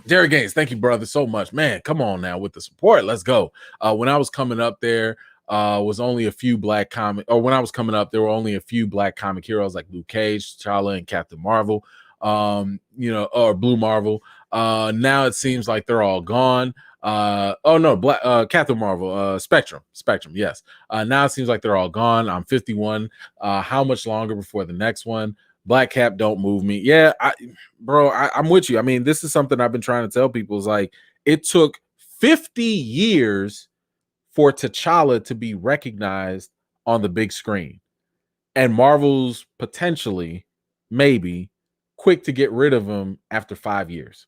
Jerry Gaines. Thank you, brother, so much. Man, come on now with the support. Let's go. When I was coming up there, was only a few black comic, or when I was coming up, there were only a few black comic heroes like Luke Cage, T'Challa, and Captain Marvel. You know, or Blue Marvel. Now it seems like they're all gone. Captain Marvel, Spectrum, yes. Now it seems like they're all gone. I'm 51. How much longer before the next one? Black Cap don't move me. Yeah, I'm with you. I mean, this is something I've been trying to tell people, is like, it took 50 years for T'Challa to be recognized on the big screen, and Marvel's potentially, maybe, quick to get rid of him after 5 years.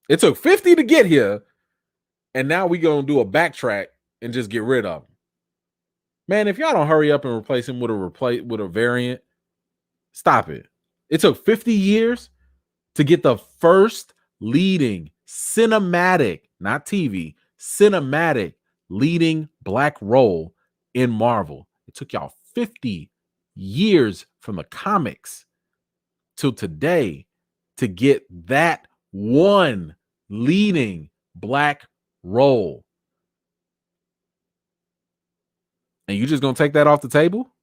It took 50 to get here, and now we gonna do a backtrack and just get rid of him. Man, if y'all don't hurry up and replace him with a variant, stop it. It took 50 years to get the first leading cinematic, not TV, cinematic leading black role in Marvel. It took y'all 50 years from the comics till today to get that one leading black role. And you just gonna take that off the table?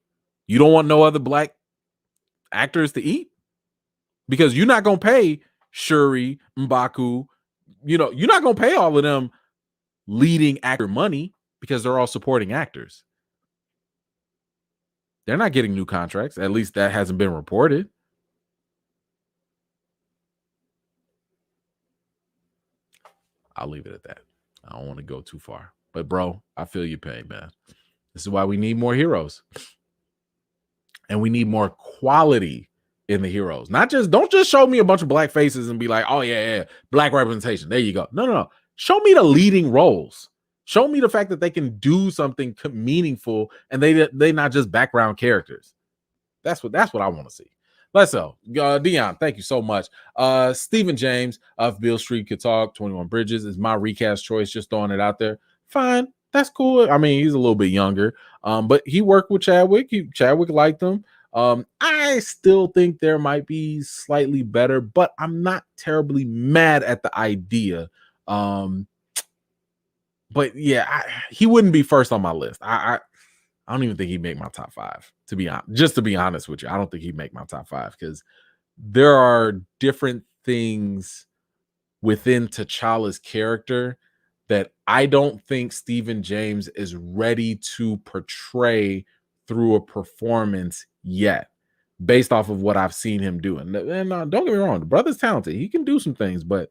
You don't want no other black actors to eat? Because you're not gonna pay Shuri, M'Baku, you know, you're not gonna pay all of them leading actor money, because they're all supporting actors. They're not getting new contracts. At least that hasn't been reported. I'll leave it at that. I don't want to go too far. But bro, I feel your pain, man. This is why we need more heroes. And we need more quality in the heroes. Don't just show me a bunch of black faces and be like, oh yeah, black representation. There you go. No. Show me the leading roles. Show me the fact that they can do something meaningful, and they not just background characters. That's what I want to see. Let's go. Dion, thank you so much. Stephen James of Bill Street Could Talk, 21 Bridges is my recast choice. Just throwing it out there. Fine. That's cool. I mean, he's a little bit younger, but he worked with Chadwick. Chadwick liked him. I still think there might be slightly better, but I'm not terribly mad at the idea. But yeah, he wouldn't be first on my list. I don't even think he'd make my top 5, to be honest. Just to be honest with you, I don't think he'd make my top 5, because there are different things within T'Challa's character that I don't think Stephen James is ready to portray through a performance yet, based off of what I've seen him do. And don't get me wrong, the brother's talented. He can do some things, but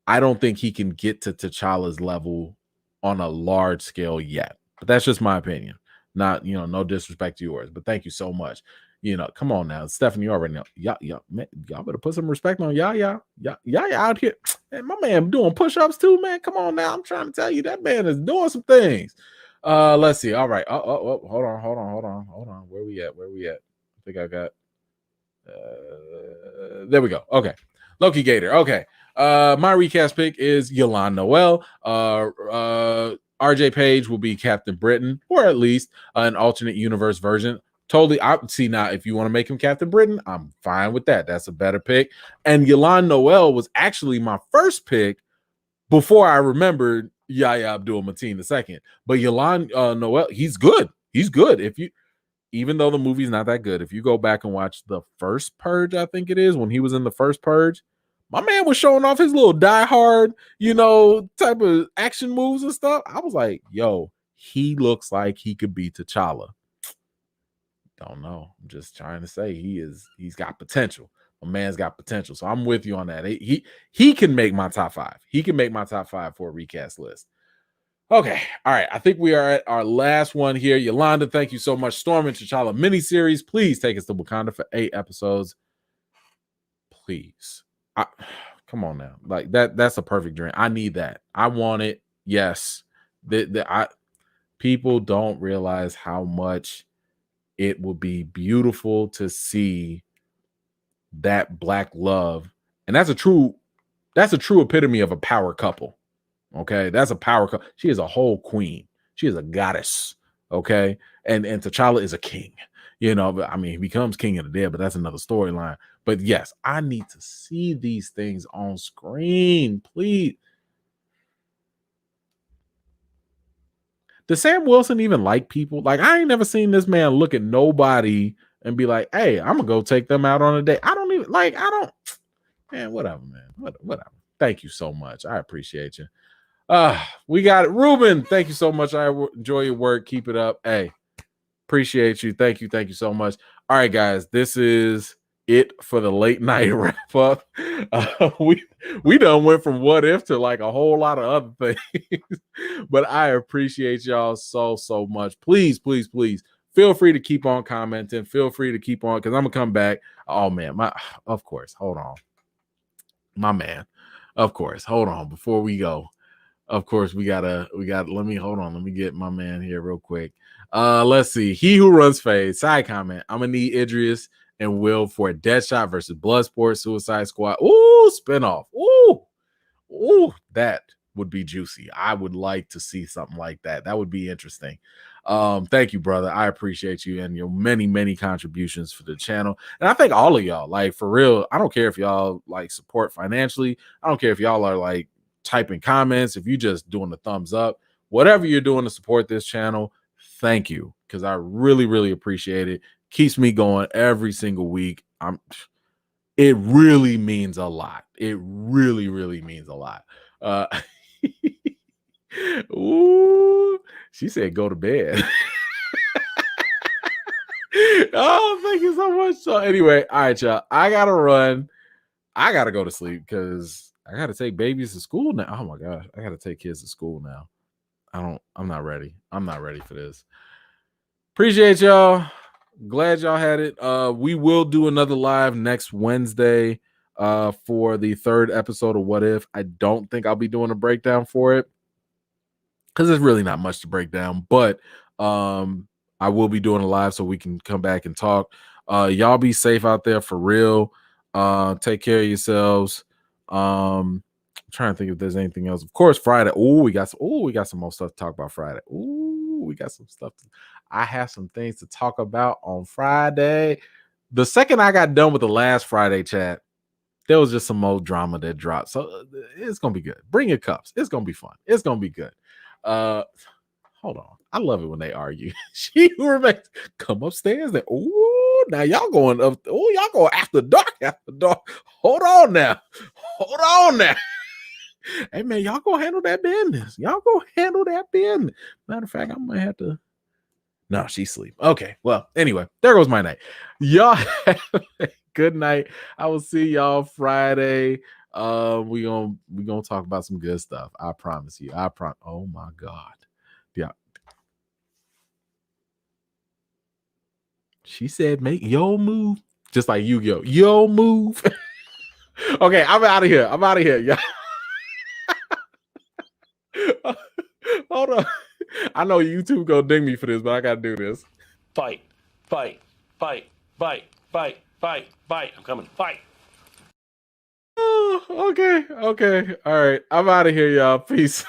I don't think he can get to T'Challa's level on a large scale yet. But that's just my opinion. Not, no disrespect to yours, but thank you so much. Come on now, Stephanie, you already know. Y'all better put some respect on Yaya out here. Man, my man doing push-ups too, man. Come on now. I'm trying to tell you that man is doing some things. Let's see. All right. Hold on. Where we at? I think I got there we go. Okay. Loki Gator. Okay. My recast pick is Yolande Noel. RJ Page will be Captain Britain, or at least an alternate universe version. Totally. I see now. If you want to make him Captain Britain, I'm fine with that. That's a better pick. And Yolande Noel was actually my first pick before I remembered Yahya Abdul-Mateen II. But Yolande Noel, he's good. He's good. Even though the movie's not that good, if you go back and watch the first Purge, I think it is, when he was in the first Purge, my man was showing off his little Die Hard, type of action moves and stuff. I was like, yo, he looks like he could be T'Challa. Don't know. I'm just trying to say he's got potential. My man's got potential. So I'm with you on that. He can make my top 5. He can make my top 5 for a recast list. Okay. All right. I think we are at our last one here. Yolanda, thank you so much. Storm and T'Challa miniseries. Please take us to Wakanda for 8 episodes. Please. Come on now. Like that's a perfect dream. I need that. I want it. Yes. People don't realize how much it will be beautiful to see that Black love. And that's a true epitome of a power couple. Okay, that's a power couple. She is a whole queen. She is a goddess. Okay, and T'Challa is a king. But I mean, he becomes king of the dead, but that's another storyline. But yes, I need to see these things on screen, please. Does Sam Wilson even like people? Like, I ain't never seen this man look at nobody and be like, hey, I'm gonna go take them out on a date. Man, whatever, man. Whatever. Thank you so much. I appreciate you. We got it. Ruben, thank you so much. I enjoy your work. Keep it up. Hey, appreciate you. Thank you so much. All right, guys, this is it for the late night wrap up. We done went from what if to like a whole lot of other things, but I appreciate y'all so much. Please feel free to keep on commenting. Feel free to keep on, because I'm gonna come back. Oh man, of course. Hold on, my man. Of course, hold on before we go. Of course, we got let me get my man here real quick. Let's see. He who runs fade. Side comment. I'm gonna need Idris and Will for a Deadshot versus Bloodsport Suicide Squad. Ooh, spinoff. Ooh, that would be juicy. I would like to see something like that. That would be interesting. Thank you, brother. I appreciate you and your many contributions for the channel. And I thank all of y'all. Like, for real, I don't care if y'all like support financially. I don't care if y'all are like typing comments, if you just doing the thumbs up, whatever you're doing to support this channel, thank you, because I really appreciate it. Keeps me going every single week. It really means a lot. It really means a lot. Ooh, she said go to bed. Oh, thank you so much. So anyway, all right, y'all, I gotta run. I gotta go to sleep because I gotta take babies to school now. Oh my gosh, I gotta take kids to school now. I'm not ready. I'm not ready for this. Appreciate y'all. Glad y'all had it. We will do another live next Wednesday for the 3rd episode of What If. I don't think I'll be doing a breakdown for it because there's really not much to break down, but I will be doing a live so we can come back and talk. Y'all be safe out there for real. Take care of yourselves. I'm trying to think if there's anything else. Of course, Friday. We got some more stuff to talk about Friday. We got some stuff. I have some things to talk about on Friday. The second I got done with the last Friday chat, there was just some more drama that dropped. So it's gonna be good. Bring your cups. It's gonna be fun. It's gonna be good. Hold on. I love it when they argue. She remains. Come upstairs. Now y'all going up. Y'all going after dark. After dark. Hold on now. Hey man, y'all go handle that business. Matter of fact, I might have to. No, she's asleep. Okay. Well, anyway, there goes my night. Y'all have a good night. I will see y'all Friday. we gonna talk about some good stuff. I promise you. Oh my God. Yeah. She said, make your move. Just like Yu-Gi-Oh! Yo move. Okay, I'm out of here. Yeah. Hold on. I know YouTube gonna ding me for this, but I gotta do this. Fight. I'm coming. Fight. Okay. All right. I'm out of here, y'all. Peace.